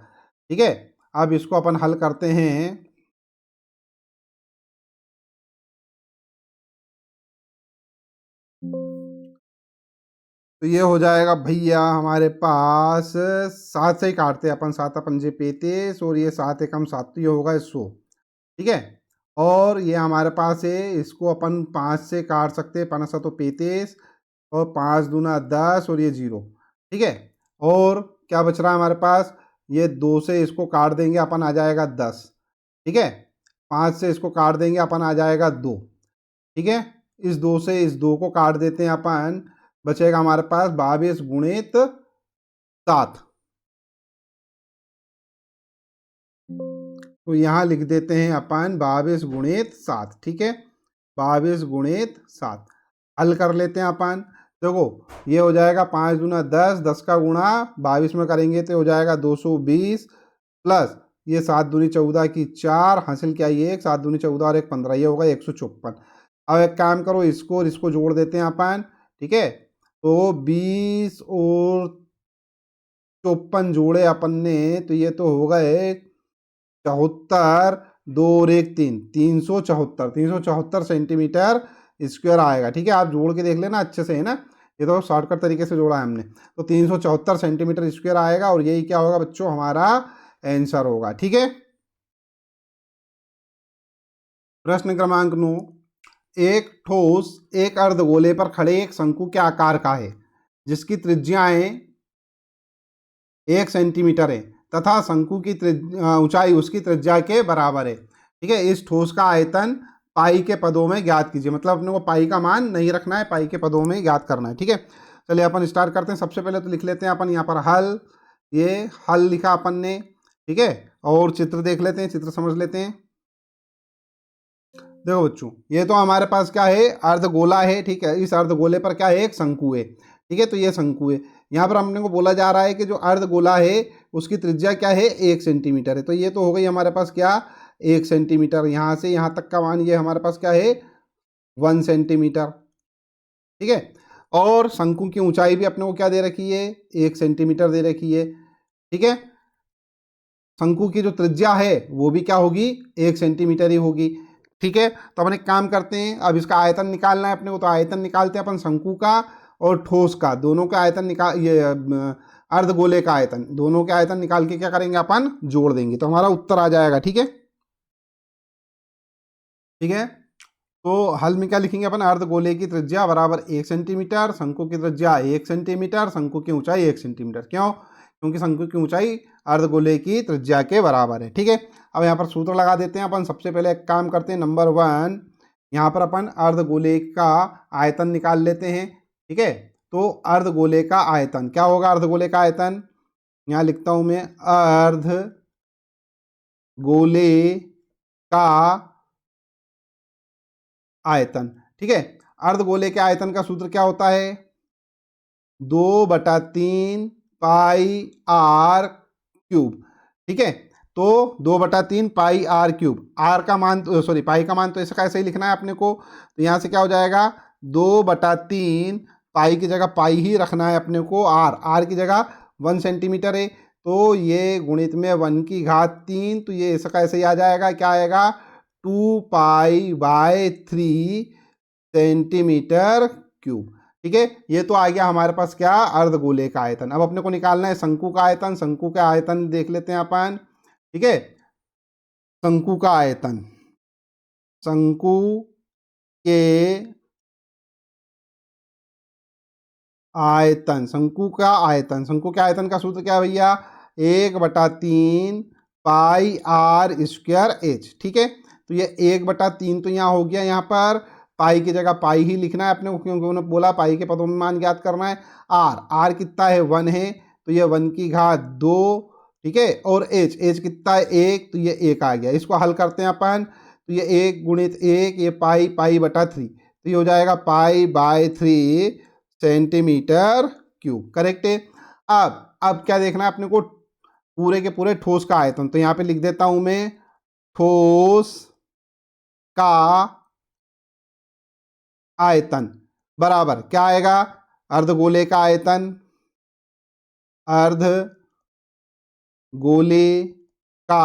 ठीक है, अब इसको अपन हल करते हैं। तो ये हो जाएगा भैया हमारे पास 7 से ही काटते हैं अपन, 7×5 = 35, और ये 7×1 = 7, तो ये होगा 100। ठीक है, और ये हमारे पास है, इसको अपन 5 से काट सकते हैं, 5×7 = 35, और 5×2 = 10, और ये 0। ठीक है, और क्या बच रहा है हमारे पास, ये 2 से इसको काट देंगे अपन, आ जाएगा 10, ठीक है। 5 से इसको काट देंगे अपन, आ जाएगा 2, ठीक है। इस 2 से इस 2 को काट देते हैं अपन, बचेगा हमारे पास 22 गुणित 7। तो यहाँ लिख देते हैं अपन 22 गुणित 7, ठीक है। 22 गुणित 7 हल कर लेते हैं अपन। देखो ये हो जाएगा 5 दूना 10, 10 का गुणा 22 में करेंगे तो हो जाएगा 220, प्लस ये 7 दूनी 14 की 4, हासिल क्या ये 1, 7 दूनी 14 और 1 15, ये होगा 154। अब एक काम करो, इसको और इसको जोड़ देते हैं अपन, ठीक है। तो 20 और 54 जोड़े अपन ने तो ये तो हो गए 74, 2 और 1 3, 374 सेंटीमीटर स्क्वायर आएगा, ठीक है। आप जोड़ के देख लेना अच्छे से, है ना, ये तो शॉर्टकट तरीके से जोड़ा है हमने। तो 374 सेंटीमीटर स्क्वायर आएगा और यही क्या होगा बच्चों, हमारा आंसर होगा, ठीक है। प्रश्न क्रमांक 9, एक ठोस एक अर्धगोले पर खड़े एक शंकु के आकार का है जिसकी त्रिज्याएं 1 सेंटीमीटर है तथा शंकु की ऊंचाई उसकी त्रिज्या के बराबर है, ठीक है। इस ठोस का आयतन पाई के पदों में ज्ञात कीजिए। मतलब अपने को पाई का मान नहीं रखना है, पाई के पदों में ज्ञात करना है, ठीक है। चलिए अपन स्टार्ट करते हैं। सबसे पहले तो लिख लेते हैं अपन यहाँ पर हल, ये हल लिखा अपन ने, ठीक है। और चित्र देख लेते हैं, चित्र समझ लेते हैं। देखो बच्चों, ये तो हमारे पास क्या है, अर्धगोला है, ठीक है। इस अर्धगोले पर क्या है, एक शंकु है, ठीक है। तो ये शंकु है, यहाँ पर हमने को बोला जा रहा है कि जो अर्धगोला है उसकी त्रिज्या क्या है, 1 सेंटीमीटर है। तो ये तो हो गई हमारे पास क्या, 1 सेंटीमीटर। यहाँ से यहाँ तक का मान ये हमारे पास क्या है, 1 सेंटीमीटर, ठीक है। और शंकु की ऊंचाई भी अपने को क्या दे रखी है, 1 सेंटीमीटर दे रखी है, ठीक है। शंकु की जो त्रिज्या है वो भी क्या होगी, 1 सेंटीमीटर ही होगी, ठीक है। तो अपन एक काम करते हैं, अब इसका आयतन निकालना है अपने को। तो आयतन निकालते हैं अपन शंकु का और ठोस का, दोनों का आयतन निकाल, ये अर्धगोले का आयतन, दोनों के आयतन निकाल के क्या करेंगे अपन, जोड़ देंगे तो हमारा उत्तर आ जाएगा, ठीक है। ठीक है, तो हल में क्या लिखेंगे अपन, अर्धगोले की त्रिज्या बराबर 1 सेंटीमीटर, शंकु की त्रिज्या 1 सेंटीमीटर, शंकु की ऊंचाई 1 सेंटीमीटर। क्यों, क्योंकि शंकु की ऊंचाई अर्धगोले की त्रिज्या के बराबर है, ठीक है। अब यहाँ पर सूत्र लगा देते हैं अपन। सबसे पहले एक काम करते हैं, नंबर 1 यहाँ पर अपन अर्धगोले का आयतन निकाल लेते हैं, ठीक है। तो अर्धगोले का आयतन क्या होगा, अर्धगोले का आयतन यहाँ लिखता हूं मैं, अर्धगोले का आयतन, ठीक है। अर्धगोले के आयतन का सूत्र क्या होता है, 2/3 पाई आर क्यूब, ठीक है। तो 2/3 पाई आर क्यूब, आर का मान सॉरी पाई का मान तो ऐसा कैसे ही लिखना है अपने को। तो यहाँ से क्या हो जाएगा, 2/3 पाई की जगह पाई ही रखना है अपने को, आर की जगह 1 सेंटीमीटर है, तो ये गुणित में 1 की घात 3, तो ये ऐसा कैसे ही आ जाएगा, क्या आएगा, 2π/3 सेंटीमीटर क्यूब, ठीक है। ये तो आ गया हमारे पास क्या, अर्धगोले का आयतन। अब अपने को निकालना है शंकु का आयतन। शंकु का आयतन देख लेते हैं अपन, ठीक है। शंकु का आयतन, शंकु के आयतन, शंकु का आयतन, शंकु के आयतन का सूत्र क्या है भैया, 1/3 पाई आर स्क्वायर एच, ठीक है। तो ये 1/3 तो यहाँ हो गया, यहाँ पर पाई की जगह पाई ही लिखना है अपने को, क्योंकि उन्होंने बोला पाई के पदों में मान ज्ञात करना है। आर कितना है, 1 है, तो ये 1 की घात 2, ठीक है। और एच कितना है, 1, तो ये 1 आ गया। इसको हल करते हैं अपन, तो ये 1 गुणित 1, ये पाई/3, तो ये हो जाएगा पाई/3 सेंटीमीटर क्यूब, करेक्ट है। अब क्या देखना है अपने को, पूरे के पूरे ठोस का आयतन। तो यहाँ पे लिख देता हूं मैं, ठोस का आयतन बराबर क्या आएगा, अर्धगोले का आयतन, अर्धगोले का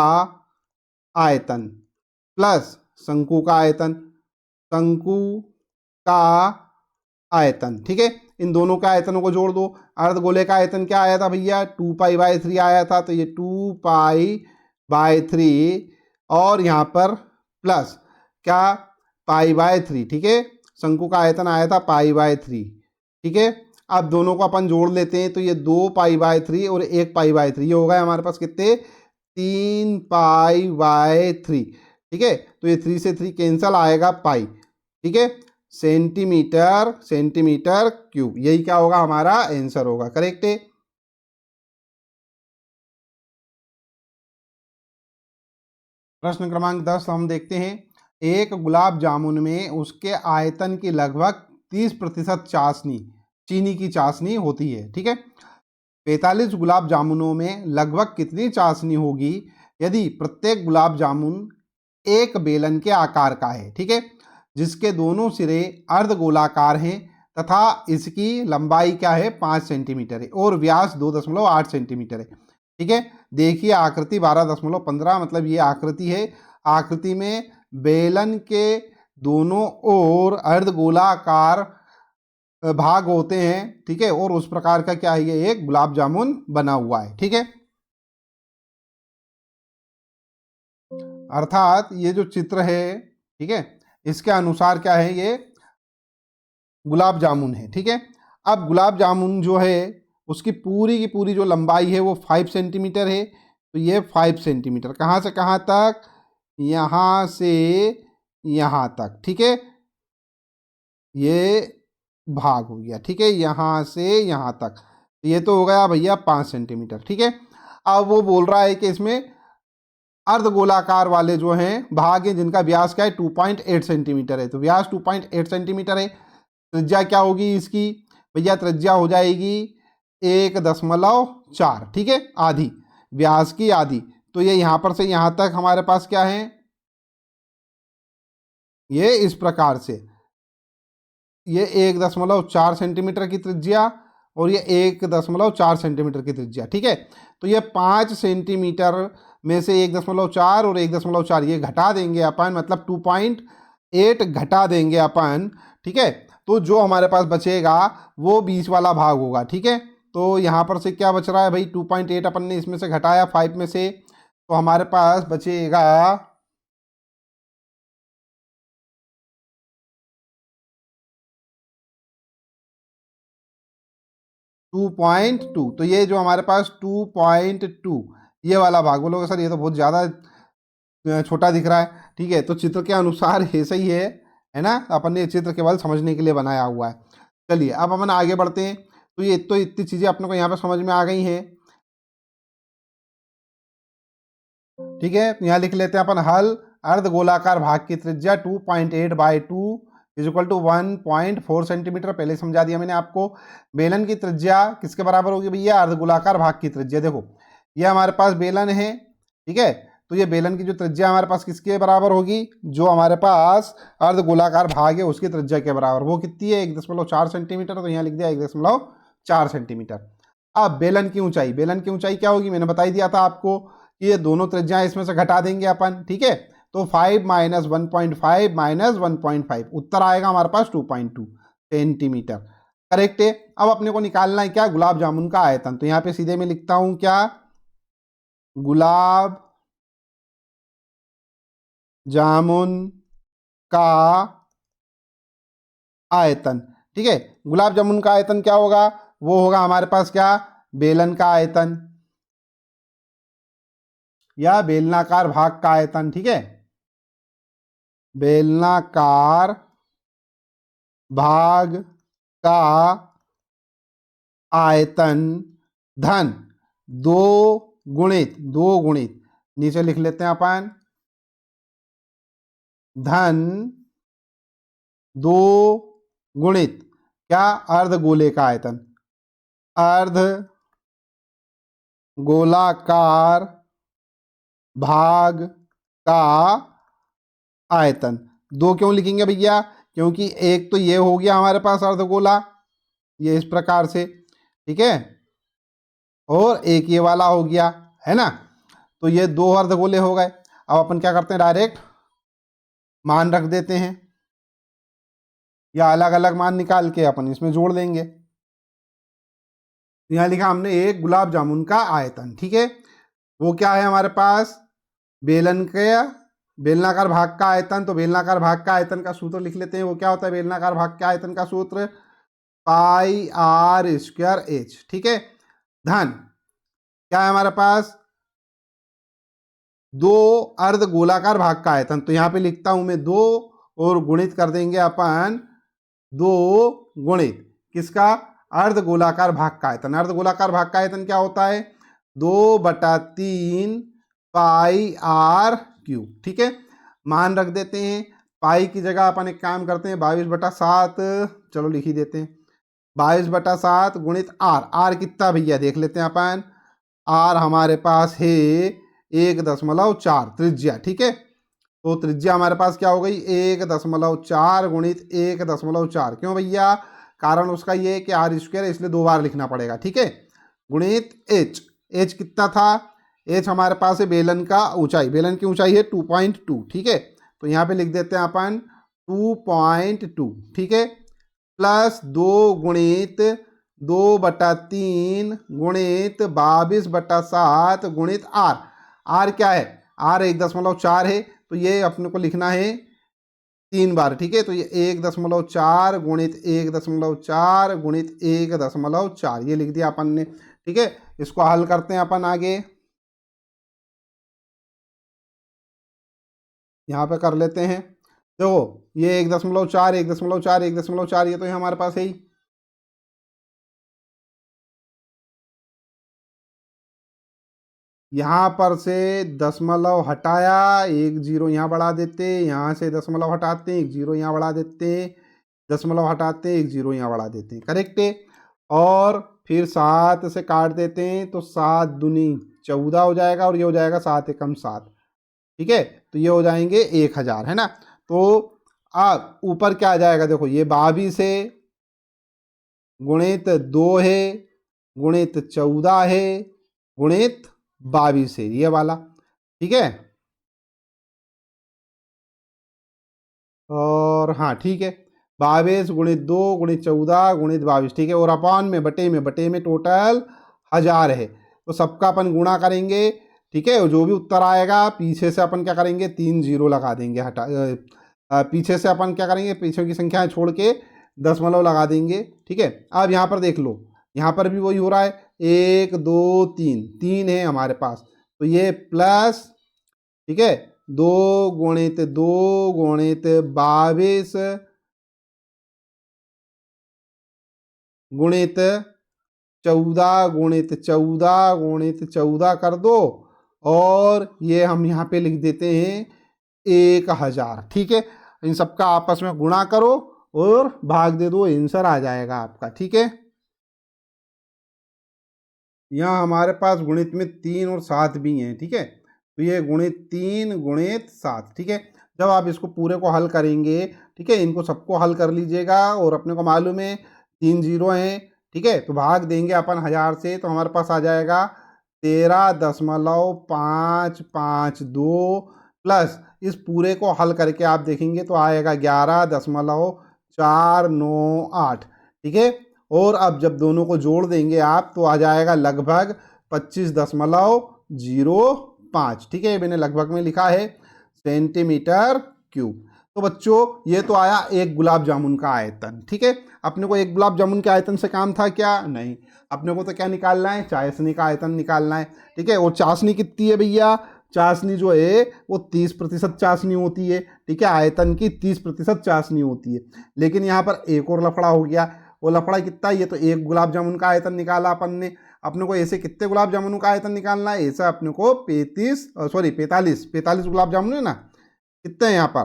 आयतन प्लस शंकु का आयतन, शंकु का आयतन, ठीक है। इन दोनों का आयतनों को जोड़ दो। अर्धगोले का आयतन क्या आया था भैया, 2π/3 आया था, तो ये 2π/3 और यहाँ पर प्लस क्या, π/3, ठीक है। शंकु का आयतन आया था π/3, ठीक है। अब दोनों को अपन जोड़ लेते हैं तो ये 2 पाई/3 और 1 पाई/3, ये होगा हमारे पास कितने, 3 पाई/3। ठीक है, तो ये 3 से 3 कैंसल, आएगा पाई। ठीक है, सेंटीमीटर सेंटीमीटर क्यूब, यही क्या होगा हमारा आंसर होगा, करेक्ट है। प्रश्न क्रमांक 10 हम देखते हैं। एक गुलाब जामुन में उसके आयतन की लगभग 30% चाशनी, चीनी की चाशनी होती है। ठीक है, 45 गुलाब जामुनों में लगभग कितनी चाशनी होगी यदि प्रत्येक गुलाब जामुन एक बेलन के आकार का है। ठीक है, जिसके दोनों सिरे अर्धगोलाकार हैं तथा इसकी लंबाई क्या है, 5 सेंटीमीटर है और व्यास 2.8 सेंटीमीटर है। ठीक है, देखिए आकृति 12.15, मतलब ये आकृति है। आकृति में बेलन के दोनों ओर अर्धगोलाकार भाग होते हैं। ठीक है, और उस प्रकार का क्या है, ये एक गुलाब जामुन बना हुआ है। ठीक है, अर्थात ये जो चित्र है, ठीक है, इसके अनुसार क्या है, ये गुलाब जामुन है। ठीक है, अब गुलाब जामुन जो है उसकी पूरी की पूरी जो लंबाई है वो 5 सेंटीमीटर है। तो ये 5 सेंटीमीटर कहाँ से कहाँ तक, यहाँ से यहाँ तक। ठीक है, ये भाग हो गया। ठीक है, यहाँ से यहाँ तक, ये तो हो गया भैया 5 सेंटीमीटर। ठीक है, अब वो बोल रहा है कि इसमें अर्धगोलाकार वाले जो हैं भाग हैं जिनका व्यास क्या है, 2.8 सेंटीमीटर है। तो व्यास 2.8 सेंटीमीटर है, त्रिज्या क्या होगी इसकी भैया, त्रिज्या हो जाएगी 1.4। ठीक है, आधी, व्यास की आधी। तो ये यहाँ पर से यहाँ तक हमारे पास क्या है, ये इस प्रकार से, ये 1.4 सेंटीमीटर की त्रिज्या और ये 1.4 सेंटीमीटर की त्रिज्या। ठीक है, तो ये 5 सेंटीमीटर में से 1.4 और 1.4 ये घटा देंगे अपन, मतलब 2.8 घटा देंगे अपन। ठीक है, तो जो हमारे पास बचेगा वो 20 वाला भाग होगा। ठीक है, तो यहाँ पर से क्या बच रहा है भाई, 2.8 अपन ने इसमें से घटाया 5 में से, तो हमारे पास बचेगा 2.2। तो ये जो हमारे पास 2.2 ये वाला भाग, बोलोगे सर ये तो बहुत ज़्यादा छोटा दिख रहा है। ठीक है, तो चित्र के अनुसार ऐसा ही है ना, अपन ने चित्र केवल समझने के लिए बनाया हुआ है। चलिए अब अपन आगे बढ़ते हैं। तो ये तो इतनी चीज़ें अपने को यहाँ पे समझ में आ गई हैं। ठीक है, यहाँ लिख लेते हैं अपन हल। अर्धगोलाकार भाग की त्रिज्या 2.8/2 इज इक्वल टू 1.4 सेंटीमीटर, पहले समझा दिया मैंने आपको। बेलन की त्रिज्या किसके बराबर होगी भैया, अर्धगोलाकार भाग की त्रिज्या। देखो ये हमारे पास बेलन है। ठीक है, तो ये बेलन की जो त्रिज्या हमारे पास किसके बराबर होगी, जो हमारे पास अर्धगोलाकार भाग है उसकी त्रिज्या के बराबर, वो कितनी है, 1.4 सेंटीमीटर। तो यहाँ लिख दिया 1.4 सेंटीमीटर। अब बेलन की ऊंचाई, बेलन की ऊंचाई क्या होगी, मैंने बताई दिया था आपको कि ये दोनों त्रिज्याएं इसमें से घटा देंगे अपन। ठीक है, तो 5 - 1.5 - 1.5, उत्तर आएगा हमारे पास 2.2 सेंटीमीटर, करेक्ट है। अब अपने को निकालना है क्या, गुलाब जामुन का आयतन। तो यहाँ पे सीधे मैं लिखता हूं क्या, गुलाब जामुन का आयतन। ठीक है, गुलाब जामुन का आयतन क्या होगा, वो होगा हमारे पास क्या, बेलन का आयतन या बेलनाकार भाग का आयतन। ठीक है, बेलनाकार भाग का आयतन धन 2 गुणित नीचे लिख लेते हैं अपन, धन 2 गुणित क्या, अर्धगोले का आयतन, अर्ध गोलाकार भाग का आयतन। 2 क्यों लिखेंगे भैया, क्योंकि एक तो ये हो गया हमारे पास अर्धगोला, ये इस प्रकार से। ठीक है, और एक ये वाला हो गया, है ना। तो ये 2 अर्धगोले हो गए। अब अपन क्या करते हैं, डायरेक्ट मान रख देते हैं या अलग अलग मान निकाल के अपन इसमें जोड़ देंगे। यहाँ लिखा हमने एक गुलाब जामुन का आयतन। ठीक है, वो क्या है हमारे पास, बेलन के बेलनाकार भाग का आयतन। तो बेलनाकार भाग का आयतन का सूत्र लिख लेते हैं, वो क्या होता है, बेलनाकार भाग के आयतन का सूत्र पाई आर स्क्वायर एच, ठीक है। धन क्या है हमारे पास, दो अर्ध गोलाकार भाग का आयतन, तो यहां पे लिखता हूं मैं दो और गुणित कर देंगे अपन, दो गुणित किसका, अर्ध गोलाकार भाग का आयतन। अर्ध गोलाकार भाग का आयतन क्या होता है, 2/3 पाई आर क्यूब, ठीक है। मान रख देते हैं, पाई की जगह अपन एक काम करते हैं 22/7, चलो लिख ही देते हैं 22/7 गुणित आर। आर कितना भैया देख लेते हैं अपन, आर हमारे पास है 1.4 त्रिज्या, ठीक है। तो त्रिज्या हमारे पास क्या हो गई, 1.4 गुणित 1.4, क्यों भैया, कारण उसका ये है कि आर स्क्वायर है इसलिए 2 बार लिखना पड़ेगा, ठीक है। गुणित एच, एच कितना था, एच हमारे पास है बेलन का ऊंचाई, बेलन की ऊंचाई है 2.2, ठीक है। तो यहाँ पे लिख देते हैं अपन 2.2, ठीक है, प्लस 2 गुणित 2/3 गुणित 22/7 गुणित आर। आर क्या है, आर 1.4 है, तो ये अपने को लिखना है 3 बार, ठीक है। तो ये 1.4 गुणित 1.4 गुणित 1.4 ये लिख दिया अपन ने, ठीक है। इसको हल करते हैं अपन आगे, यहाँ पे कर लेते हैं। देखो ये 1.4 1.4 1.4 ये तो हमारे पास है ही, यहाँ पर से दशमलव हटाया, एक जीरो यहाँ बढ़ा देते, यहाँ से दशमलव हटाते हैं, एक जीरो यहाँ बढ़ा देते, दशमलव हटाते हैं, एक जीरो यहाँ बढ़ा देते हैं, करेक्ट है। और फिर 7 से काट देते हैं तो 7 दूनी 14 हो जाएगा, और ये हो जाएगा 7 एकम 7, ठीक है। तो ये हो जाएंगे 1000, है ना। तो अब ऊपर क्या आ जाएगा, देखो ये 22 है गुणित 2 है गुणित 14 है गुणित 22 है, ये वाला, ठीक है। और हाँ ठीक है, 22 गुणित 2 गुणित 14 गुणित 22, ठीक है। और अपॉन में बटे में टोटल 1000 है, तो सबका अपन गुणा करेंगे, ठीक है। और जो भी उत्तर आएगा पीछे से अपन क्या करेंगे, 3 जीरो लगा देंगे, पीछे से अपन क्या करेंगे, पीछे की संख्याएं छोड़ के दशमलव लगा देंगे, ठीक है। अब यहाँ पर देख लो, यहाँ पर भी वही हो रहा है, 1 2 3 3 है हमारे पास, तो ये प्लस, ठीक है, 2 गुणित 22 गुणित 14 गुणित 14 गुणित 14 कर दो, और ये हम यहाँ पे लिख देते हैं 1000, ठीक है। इन सबका आपस में गुणा करो और भाग दे दो, आंसर आ जाएगा आपका, ठीक है। यहाँ हमारे पास गुणित में 3 और 7 भी हैं, ठीक है। तो ये गुणित 3 गुणित 7, ठीक है। जब आप इसको पूरे को हल करेंगे, ठीक है, इनको सबको हल कर लीजिएगा, और अपने को मालूम है 3 जीरो हैं, ठीक है। तो भाग देंगे अपन 1000 से, तो हमारे पास आ जाएगा 13.552 प्लस इस पूरे को हल करके आप देखेंगे तो आएगा 11.498, ठीक है। और अब जब दोनों को जोड़ देंगे आप तो आ जाएगा लगभग 25.05, ठीक है। मैंने लगभग में लिखा है सेंटीमीटर क्यूब। तो बच्चों ये तो आया एक गुलाब जामुन का आयतन, ठीक है। अपने को एक गुलाब जामुन के आयतन से काम था क्या, नहीं, अपने को तो क्या निकालना है, चाशनी का आयतन निकालना है, ठीक है। और चाशनी कितनी है भैया, चाशनी जो है वो 30% चाशनी होती है, ठीक है, आयतन की 30% चाशनी होती है। लेकिन यहाँ पर एक और लफड़ा हो गया, वो लफड़ा कितना, ये तो एक गुलाब जामुन का आयतन निकाला अपन ने, अपने को ऐसे कितने गुलाब जामुन का आयतन निकालना है, ऐसा अपने को 45 गुलाब जामुन है ना, कितने हैं यहाँ पर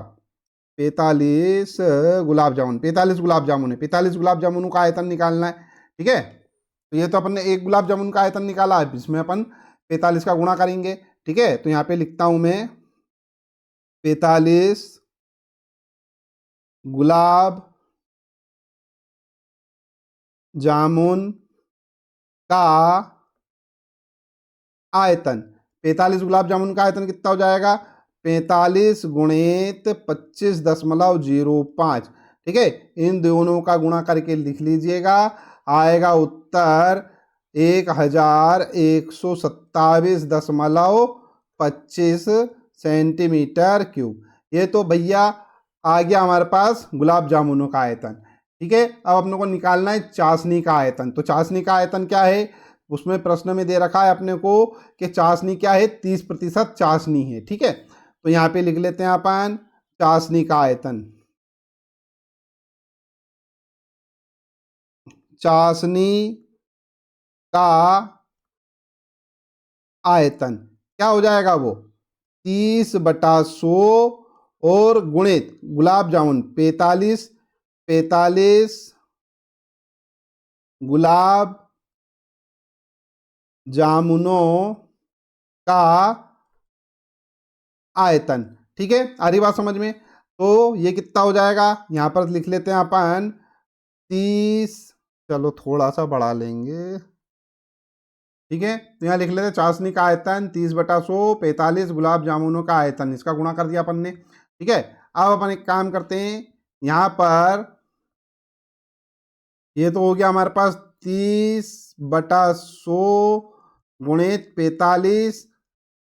45 गुलाब जामुन, 45 गुलाब जामुन है, 45 गुलाब जामुनों का आयतन निकालना है, ठीक है। तो ये तो अपन ने एक गुलाब जामुन का आयतन निकाला है, इसमें अपन 45 का गुणा करेंगे, ठीक है। तो यहाँ पे लिखता हूं मैं 45 गुलाब जामुन का आयतन, 45 गुलाब जामुन का आयतन कितना हो जाएगा, 45 गुणित 25.05, ठीक है। इन दोनों का गुणा करके लिख लीजिएगा, आएगा उत्तर 1127.25 सेंटीमीटर क्यूब। ये तो भैया आ गया हमारे पास गुलाब जामुनों का आयतन, ठीक है। अब अपने को निकालना है चाशनी का आयतन। तो चाशनी का आयतन क्या है, उसमें प्रश्न में दे रखा है अपने को कि चाशनी क्या है, 30% चाशनी है। ठीक है, तो यहाँ पे लिख लेते हैं अपन चाशनी का आयतन। चाशनी का आयतन क्या हो जाएगा वो 30/100 और गुणित गुलाब जामुन 45 गुलाब जामुनों का आयतन। ठीक है, आ रही बात समझ में। तो ये कितना हो जाएगा, यहां पर लिख लेते हैं अपन 30, चलो थोड़ा सा बढ़ा लेंगे। ठीक है, तो यहाँ लिख लेते हैं चाशनी का आयतन 30/100, 45 गुलाब जामुनों का आयतन, इसका गुणा कर दिया अपन ने। ठीक है, अब अपन एक काम करते हैं, यहाँ पर ये तो हो गया हमारे पास 30/100 गुणित 45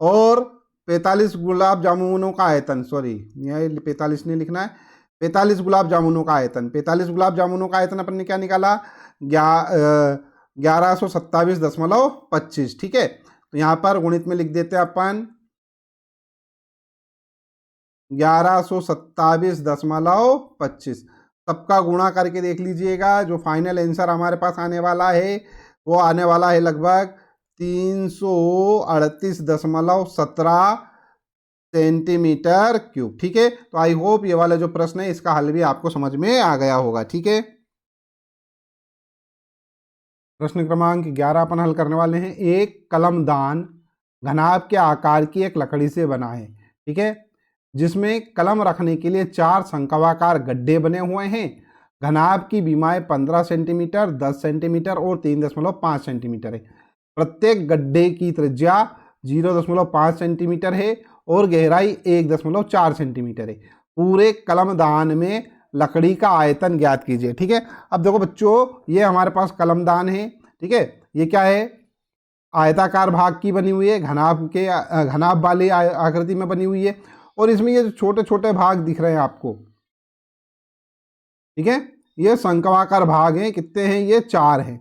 और 45 गुलाब जामुनों का आयतन, सॉरी यहाँ 45 नहीं लिखना है, 45 गुलाब जामुनों का आयतन। 45 गुलाब जामुनों का आयतन अपन ने क्या निकाला, 1127.25। ठीक है, तो यहाँ पर गुणित में लिख देते हैं अपन 1127.25। सबका गुणा करके देख लीजिएगा, जो फाइनल आंसर हमारे पास आने वाला है वो आने वाला है लगभग 338.17 सेंटीमीटर क्यूब। ठीक है, तो आई होप ये वाला जो प्रश्न है इसका हल भी आपको समझ में आ गया होगा। ठीक है, प्रश्न क्रमांक 11 अपन हल करने वाले हैं। एक कलमदान घनाभ के आकार की एक लकड़ी से बना है। ठीक है, जिसमें कलम रखने के लिए 4 शंक्वाकार गड्ढे बने हुए हैं। घनाभ की बीमाएं 15 सेंटीमीटर, 10 सेंटीमीटर और 3.5 सेंटीमीटर है। प्रत्येक गड्ढे की त्रिज्या 0.5 सेंटीमीटर है और गहराई 1.4 सेंटीमीटर है। पूरे कलमदान में लकड़ी का आयतन ज्ञात कीजिए। ठीक है, अब देखो बच्चों, ये हमारे पास कलमदान है। ठीक है, ये क्या है, आयताकार भाग की बनी हुई है, घनाभ वाली आकृति में बनी हुई है। और इसमें ये छोटे छोटे भाग दिख रहे हैं आपको, ठीक है, ये शंक्वाकार भाग हैं। कितने हैं, ये 4 हैं।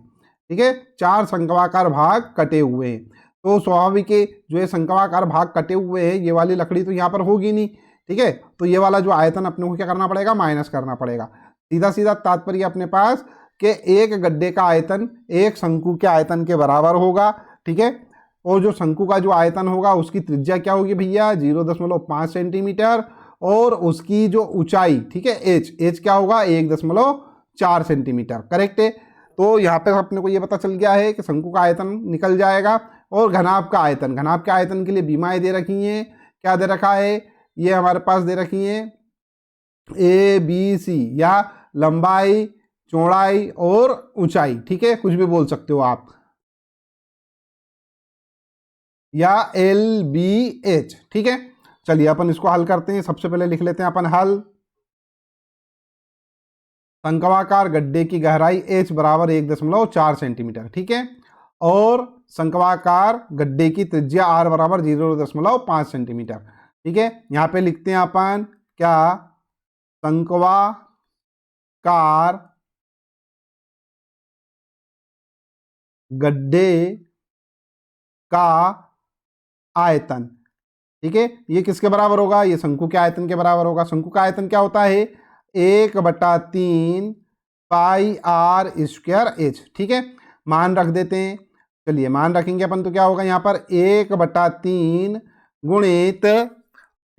ठीक है, 4 शंक्वाकार भाग कटे हुए हैं। तो स्वाभाविक है, जो ये शंक्वाकार भाग कटे हुए हैं, ये वाली लकड़ी तो यहाँ पर होगी नहीं। ठीक है, तो ये वाला जो आयतन अपने को क्या करना पड़ेगा, माइनस करना पड़ेगा। सीधा सीधा तात्पर्य अपने पास कि एक गड्ढे का आयतन एक शंकु के आयतन के बराबर होगा। ठीक है, और जो शंकु का जो आयतन होगा उसकी त्रिज्या क्या होगी भैया, 0.5 सेंटीमीटर और उसकी जो ऊंचाई, ठीक है, एच क्या होगा, 1.4 सेंटीमीटर। करेक्ट है। तो यहाँ पे अपने को ये पता चल गया है कि शंकु का आयतन निकल जाएगा। और घनाभ का आयतन, घनाभ के आयतन के लिए बीमाएं दे रखी हैं। क्या दे रखा है, ये हमारे पास दे रखी है ABC, या लंबाई, चौड़ाई और ऊंचाई। ठीक है, कुछ भी बोल सकते हो आप, या LBH। ठीक है, चलिए अपन इसको हल करते हैं। सबसे पहले लिख लेते हैं अपन हल। शंक्वाकार गड्ढे की गहराई H बराबर 1.4 सेंटीमीटर। ठीक है, और शंक्वाकार गड्ढे की त्रिज्या R बराबर 0.5 सेंटीमीटर। ठीक है, यहाँ पे लिखते हैं अपन क्या, शंक्वाकार गड्ढे का आयतन। ठीक है, ये किसके बराबर होगा, ये शंकु के आयतन के बराबर होगा। शंकु का आयतन क्या होता है, 1/3 पाई R स्क्वायर H। ठीक है, मान रख देते हैं। चलिए मान रखेंगे अपन, तो क्या होगा यहाँ पर 1/3 गुणित,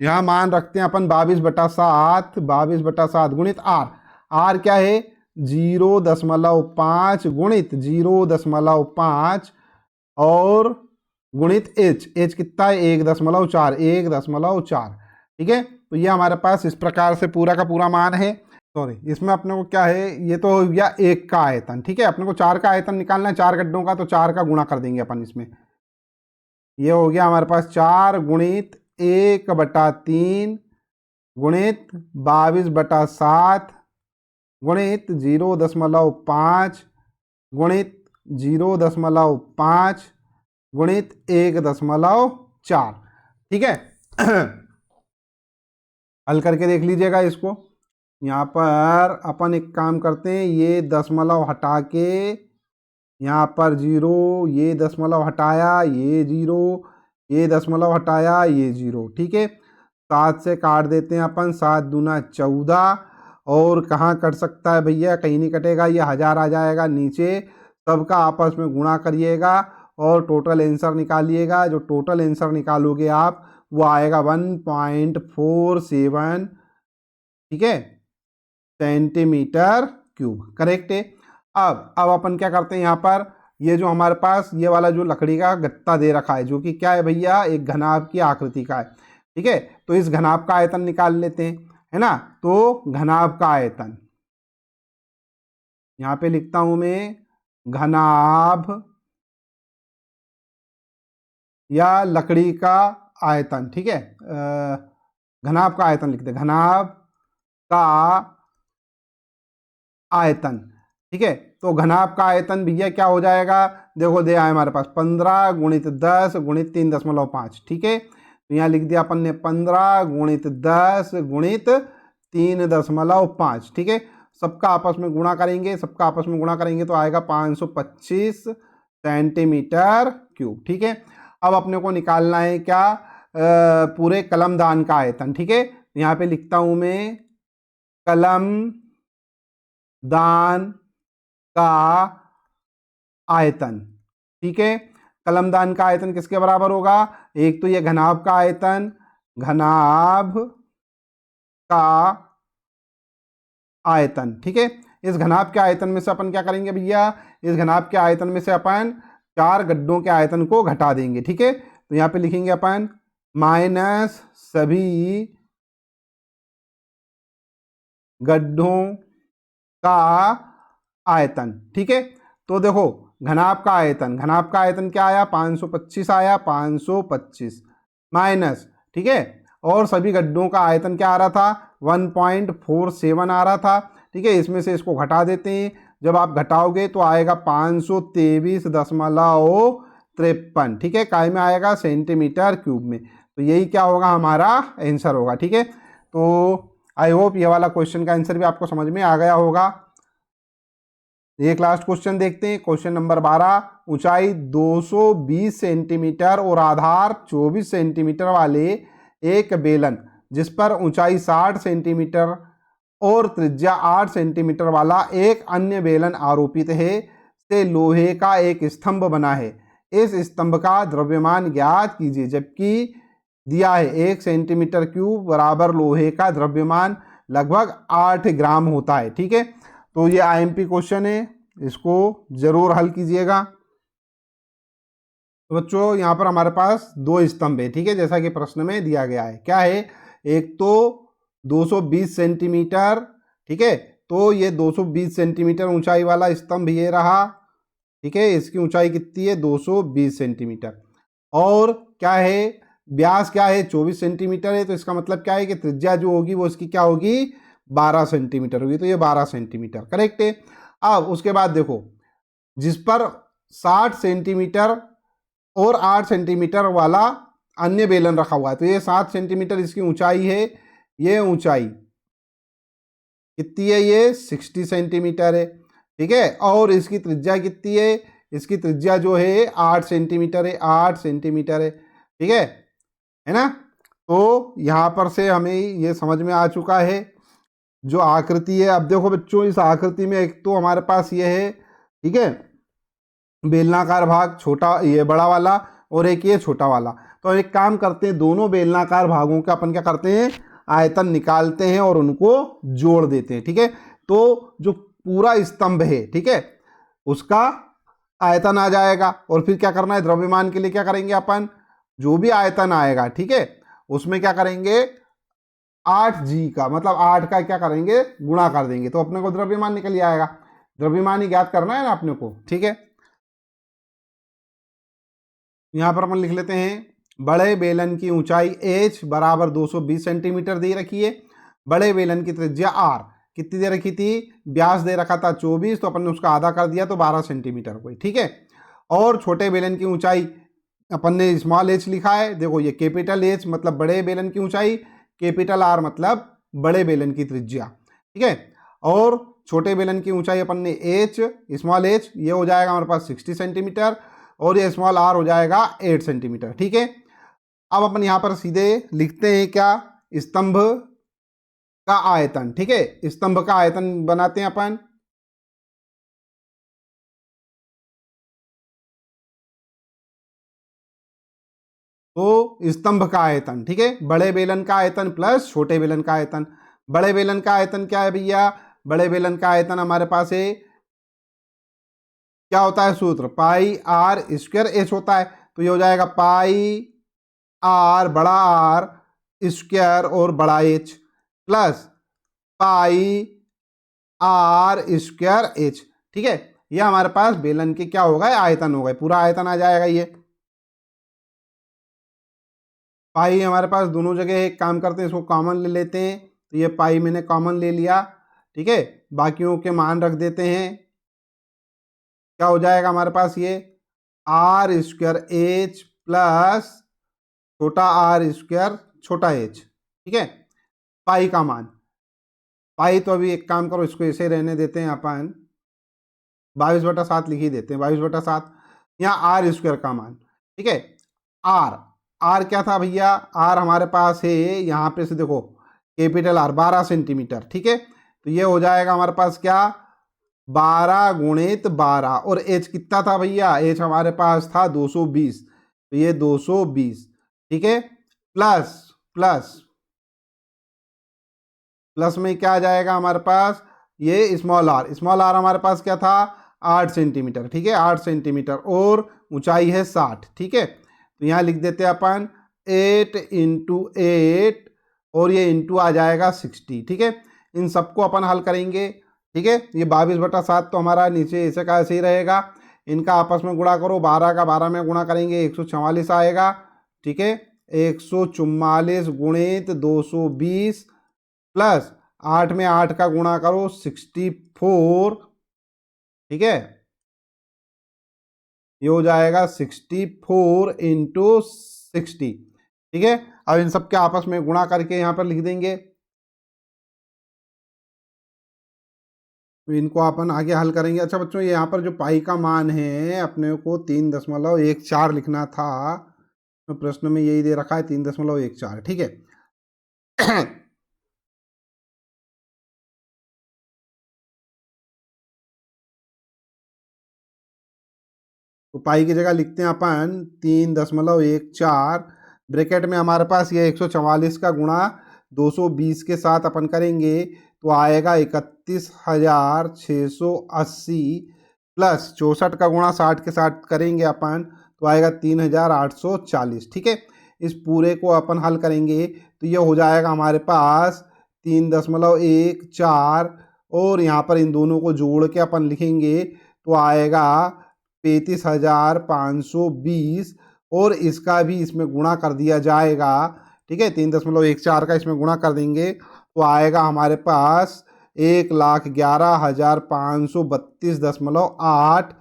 यहाँ मान रखते हैं अपन 22/7 गुणित R। R क्या है, 0.5 गुणित 0.5 और गुणित H कितना है, 1.4। ठीक है, तो ये हमारे पास इस प्रकार से पूरा का पूरा मान है। सॉरी, इसमें अपने को क्या है, ये तो हो गया एक का आयतन। ठीक है, अपने को 4 का आयतन निकालना है, 4 गड्ढों का, तो 4 का गुणा कर देंगे अपन इसमें। ये हो गया हमारे पास 4 गुणित 1/3 गुणित 22/7 गुणित 0.5 गुणित 0.5 गुणित 1.4। ठीक है, हल करके देख लीजिएगा इसको। यहाँ पर अपन एक काम करते हैं, ये दशमलव हटा के यहाँ पर 0, ये दशमलव हटाया, ये 0, ये दशमलव हटाया, ये 0, ठीक है। 7 से काट देते हैं अपन, 7 दूना 14, और कहाँ कट सकता है भैया, कहीं नहीं कटेगा, ये 1000 आ जाएगा नीचे। सबका आपस में गुणा करिएगा और टोटल आंसर निकालिएगा। जो टोटल आंसर निकालोगे आप वो आएगा 1.47, ठीक है, सेंटीमीटर क्यूब, करेक्ट है। अब अपन क्या करते हैं, यहाँ पर ये जो हमारे पास ये वाला जो लकड़ी का गत्ता दे रखा है, जो कि क्या है भैया, एक घनाभ की आकृति का है, ठीक है। तो इस घनाभ का आयतन निकाल लेते हैं, है ना। तो घनाभ का आयतन यहाँ पे लिखता हूं मैं, घनाभ या लकड़ी का आयतन, ठीक है। घनाभ का आयतन लिखते हैं, घनाभ का आयतन, ठीक है। तो घनाभ का आयतन भैया क्या हो जाएगा, देखो दे आए हमारे पास 15 गुणित 10 गुणित 3.5, ठीक है। तो यहाँ लिख दिया अपन ने 15 गुणित 10 गुणित 3.5, ठीक है। सबका आपस में गुणा करेंगे, सबका आपस में गुणा करेंगे तो आएगा 525 सेंटीमीटर क्यूब, ठीक है। अब अपने को निकालना है क्या, पूरे कलमदान का आयतन, ठीक है। यहाँ पे लिखता हूं मैं, कलम दान का आयतन, ठीक है। कलमदान का आयतन किसके बराबर होगा, एक तो ये घनाभ का आयतन, घनाभ का आयतन, ठीक है। इस घनाभ के आयतन में से अपन क्या करेंगे भैया, इस घनाभ के आयतन में से अपन 4 गड्ढों के आयतन को घटा देंगे, ठीक है। तो यहाँ पे लिखेंगे अपन माइनस सभी गड्ढों का आयतन, ठीक है। तो देखो घनाभ का आयतन, घनाभ का आयतन क्या आया, 525 आया, 525 माइनस, ठीक है। और सभी गड्ढों का आयतन क्या आ रहा था, 1.47 आ रहा था, ठीक है। इसमें से इसको घटा देते हैं, जब आप घटाओगे तो आएगा 523.53, ठीक है। काय में आएगा, सेंटीमीटर क्यूब में। तो यही क्या होगा, हमारा आंसर होगा, ठीक है। तो आई होप ये वाला क्वेश्चन का आंसर भी आपको समझ में आ गया होगा। एक लास्ट क्वेश्चन देखते हैं, क्वेश्चन नंबर 12। ऊंचाई 220 सेंटीमीटर और आधार 24 सेंटीमीटर वाले एक बेलन, जिस पर ऊंचाई 60 सेंटीमीटर और त्रिज्या 8 सेंटीमीटर वाला एक अन्य बेलन आरोपित है, से लोहे का एक स्तंभ बना है। इस स्तंभ का द्रव्यमान ज्ञात कीजिए, जबकि दिया है 1 सेंटीमीटर क्यूब बराबर लोहे का द्रव्यमान लगभग 8 ग्राम होता है, ठीक है। तो ये आईएमपी क्वेश्चन है, इसको जरूर हल कीजिएगा। तो बच्चों यहाँ पर हमारे पास 2 स्तंभ है, ठीक है, जैसा कि प्रश्न में दिया गया है। क्या है, एक तो 220 सेंटीमीटर, ठीक है। तो ये 220 सेंटीमीटर ऊंचाई वाला स्तंभ ये रहा, ठीक है। इसकी ऊंचाई कितनी है, 220 सेंटीमीटर। और क्या है, व्यास क्या है, 24 सेंटीमीटर है। तो इसका मतलब क्या है कि त्रिज्या जो होगी वो इसकी क्या होगी, 12 सेंटीमीटर होगी। तो ये 12 सेंटीमीटर करेक्ट है। अब उसके बाद देखो, जिस पर 60 सेंटीमीटर और 8 सेंटीमीटर वाला अन्य बेलन रखा हुआ है, तो ये 7 सेंटीमीटर इसकी ऊंचाई है। ये ऊंचाई कितनी है, ये 60 सेंटीमीटर है, ठीक है। और इसकी त्रिज्या कितनी है, इसकी त्रिज्या जो है 8 सेंटीमीटर है, 8 सेंटीमीटर है, ठीक है ना। तो यहाँ पर से हमें ये समझ में आ चुका है जो आकृति है। अब देखो बच्चों, इस आकृति में एक तो हमारे पास ये है, ठीक है, बेलनाकार भाग छोटा, ये बड़ा वाला, और एक ये छोटा वाला। तो एक काम करते हैं, दोनों बेलनाकार भागों का अपन क्या करते हैं, आयतन निकालते हैं और उनको जोड़ देते हैं, ठीक है। तो जो पूरा स्तंभ है, ठीक है, उसका आयतन आ जाएगा। और फिर क्या करना है, द्रव्यमान के लिए क्या करेंगे अपन, जो भी आयतन आएगा, ठीक है, उसमें क्या करेंगे, 8g का मतलब 8 का क्या करेंगे, गुणा कर देंगे। तो अपने को द्रव्यमान निकल आएगा। द्रव्यमान ही ज्ञात करना है ना अपने को, ठीक है। यहां पर अपन लिख लेते हैं, बड़े बेलन की ऊंचाई h बराबर 220 सेंटीमीटर दे रखी है। बड़े बेलन की त्रिज्या r कितनी दे रखी थी, व्यास दे रखा था 24, तो अपन ने उसका आधा कर दिया तो 12 सेंटीमीटर कोई, ठीक है। और छोटे बेलन की ऊंचाई अपन ने स्मॉल h लिखा है। देखो ये कैपिटल H मतलब बड़े बेलन की ऊंचाई, कैपिटल R मतलब बड़े बेलन की त्रिज्या, ठीक है। और छोटे बेलन की ऊंचाई अपन ने एच, स्मॉल एच, ये हो जाएगा हमारे पास 60 सेंटीमीटर और ये स्मॉल आर हो जाएगा 8 सेंटीमीटर। ठीक है। अब अपन यहाँ पर सीधे लिखते हैं क्या, स्तंभ का आयतन। ठीक है, स्तंभ का आयतन बनाते हैं अपन। तो स्तंभ का आयतन, ठीक है, बड़े बेलन का आयतन प्लस छोटे बेलन का आयतन। बड़े बेलन का आयतन क्या है भैया, बड़े बेलन का आयतन हमारे पास है, क्या होता है सूत्र, पाई आर स्क्वायर एच होता है। तो ये हो जाएगा पाई आर बड़ा आर स्क्वायर और बड़ा h plus pi r square h. ठीक है, ये हमारे पास बेलन के क्या होगा, आयतन होगा, पूरा आयतन आ जाएगा। ये पाई हमारे पास दोनों जगह, एक काम करते हैं इसको कॉमन ले लेते हैं, तो ये पाई मैंने कॉमन ले लिया। ठीक है, बाकियों के मान रख देते हैं, क्या हो जाएगा हमारे पास, ये आर स्क्वायर एच प्लस छोटा आर स्क्वायर छोटा एच। ठीक है, पाई का मान, पाई तो अभी एक काम करो इसको ऐसे रहने देते हैं अपन, 22/7 लिख ही देते हैं, 22/7। यहाँ आर स्क्वायर का मान, ठीक है, आर, आर क्या था भैया, आर हमारे पास है यहाँ पे से देखो कैपिटल आर 12 सेंटीमीटर। ठीक है, तो ये हो जाएगा हमारे पास क्या, 12 गुणित 12, और एच कितना था भैया, एच हमारे पास था 220, तो ये 220। ठीक है, प्लस प्लस प्लस में क्या आ जाएगा हमारे पास, ये स्मॉल आर हमारे पास क्या था 8 सेंटीमीटर। ठीक है, 8 सेंटीमीटर और ऊंचाई है 60। ठीक है, तो यहाँ लिख देते हैं अपन 8 × 8 और ये इंटू आ जाएगा 60। ठीक है, इन सबको अपन हल करेंगे। ठीक है, ये 22/7 तो हमारा नीचे ऐसे का ऐसे ही रहेगा, इनका आपस में गुणा करो, 12 का 12 में गुणा करेंगे 144 आएगा। ठीक है, 144 गुणित 220 प्लस 8 में 8 का गुणा करो 64। ठीक है, ये हो जाएगा 64 × 60। ठीक है, अब इन सबके आपस में गुणा करके यहां पर लिख देंगे, तो इनको अपन आगे हल करेंगे। अच्छा बच्चों, ये यहाँ पर जो पाई का मान है अपने को 3.14 लिखना था, तो प्रश्न में यही दे रखा है 3.14। ठीक है, तो पाई की जगह लिखते हैं अपन 3.14, ब्रैकेट में हमारे पास ये 144 का गुणा 220 के साथ अपन करेंगे तो आएगा 31,680 प्लस 64 का गुणा 60 के साथ करेंगे अपन तो आएगा 3,840। ठीक है, इस पूरे को अपन हल करेंगे तो ये हो जाएगा हमारे पास 3.14 और यहाँ पर इन दोनों को जोड़ के अपन लिखेंगे तो आएगा 35,520 और इसका भी इसमें गुणा कर दिया जाएगा। ठीक है, 3.14 का इसमें गुणा कर देंगे तो आएगा हमारे पास 1,11,532.8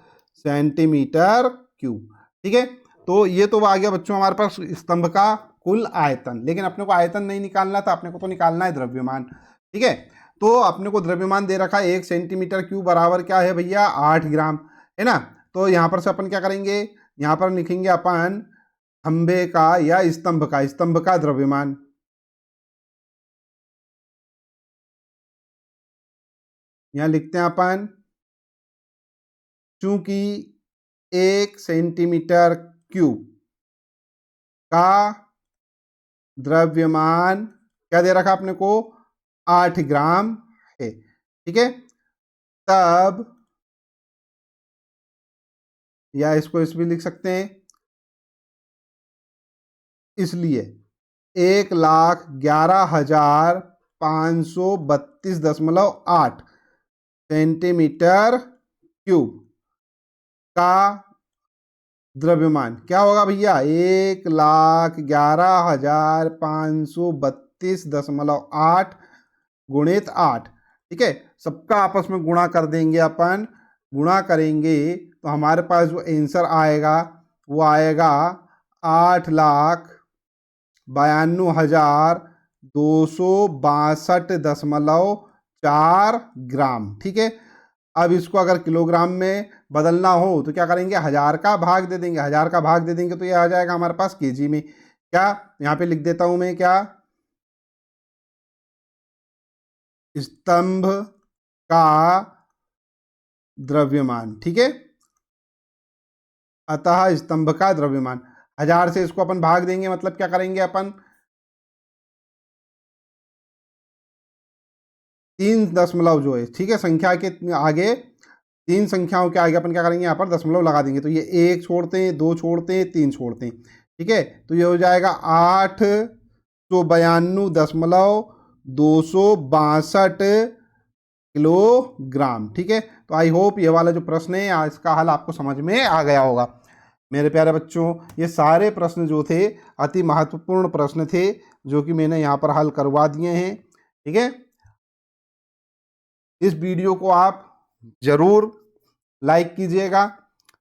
सेंटीमीटर क्यूब। ठीक है, तो ये तो आ गया बच्चों हमारे पास स्तंभ का कुल आयतन, लेकिन अपने को आयतन नहीं निकालना था, अपने को तो निकालना है द्रव्यमान। ठीक है, तो अपने को द्रव्यमान दे रखा है 1 सेंटीमीटर क्यूब बराबर क्या है भैया 8 ग्राम, है ना। तो यहाँ पर से अपन क्या करेंगे, यहाँ पर लिखेंगे अपन खंभे का या स्तंभ का द्रव्यमान। यहाँ लिखते हैं अपन, चूंकि 1 सेंटीमीटर क्यूब का द्रव्यमान क्या दे रखा अपने को 8 ग्राम है। ठीक है, तब या इसको इस भी लिख सकते हैं, इसलिए 1,11,532.8 सेंटीमीटर क्यूब का द्रव्यमान क्या होगा भैया 1,11,532.8 गुणित 8। ठीक है, सबका आपस में गुणा कर देंगे अपन, गुणा करेंगे तो हमारे पास जो आंसर आएगा वो आएगा 8,92,262.4 4 ग्राम। ठीक है, अब इसको अगर किलोग्राम में बदलना हो तो क्या करेंगे, 1000 का भाग दे देंगे, 1000 का भाग दे देंगे तो ये आ जाएगा हमारे पास केजी में। क्या, यहाँ पे लिख देता हूं मैं, क्या, स्तंभ का द्रव्यमान। ठीक है, अतः स्तंभ का द्रव्यमान 1000 से इसको अपन भाग देंगे, मतलब क्या करेंगे अपन, 3 दशमलव जो है, ठीक है, संख्या के आगे, 3 संख्याओं के आगे अपन क्या करेंगे, यहाँ पर दशमलव लगा देंगे। तो ये 1 छोड़ते हैं, 2 छोड़ते हैं, 3 छोड़ते हैं। ठीक है, तो ये हो जाएगा 892.262 किलोग्राम। ठीक है, तो आई होप ये वाला जो प्रश्न है इसका हल आपको समझ में आ गया होगा। मेरे प्यारे बच्चों, ये सारे प्रश्न जो थे अति महत्वपूर्ण प्रश्न थे, जो कि मैंने यहाँ पर हल करवा दिए हैं। ठीक है, इस वीडियो को आप जरूर लाइक कीजिएगा।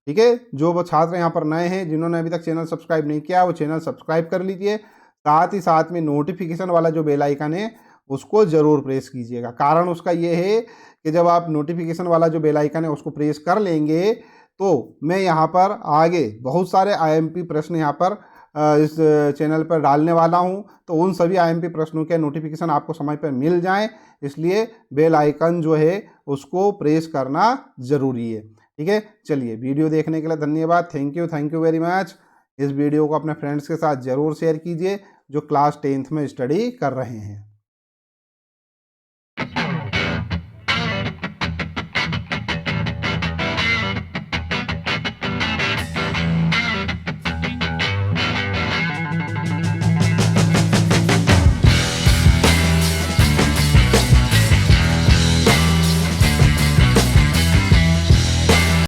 ठीक है, जो वो छात्र यहाँ पर नए हैं, जिन्होंने अभी तक चैनल सब्सक्राइब नहीं किया, वो चैनल सब्सक्राइब कर लीजिए। साथ ही साथ में नोटिफिकेशन वाला जो बेल आइकन है उसको जरूर प्रेस कीजिएगा। कारण उसका ये है कि जब आप नोटिफिकेशन वाला जो बेल आइकन है उसको प्रेस कर लेंगे तो मैं यहाँ पर आगे बहुत सारे आईएमपी प्रश्न यहाँ पर इस चैनल पर डालने वाला हूँ, तो उन सभी आईएमपी प्रश्नों के नोटिफिकेशन आपको समय पर मिल जाएं, इसलिए बेल आइकन जो है उसको प्रेस करना ज़रूरी है। ठीक है, चलिए, वीडियो देखने के लिए धन्यवाद। Thank you very much. इस वीडियो को अपने फ्रेंड्स के साथ ज़रूर शेयर कीजिए जो क्लास 10th में स्टडी कर रहे हैं।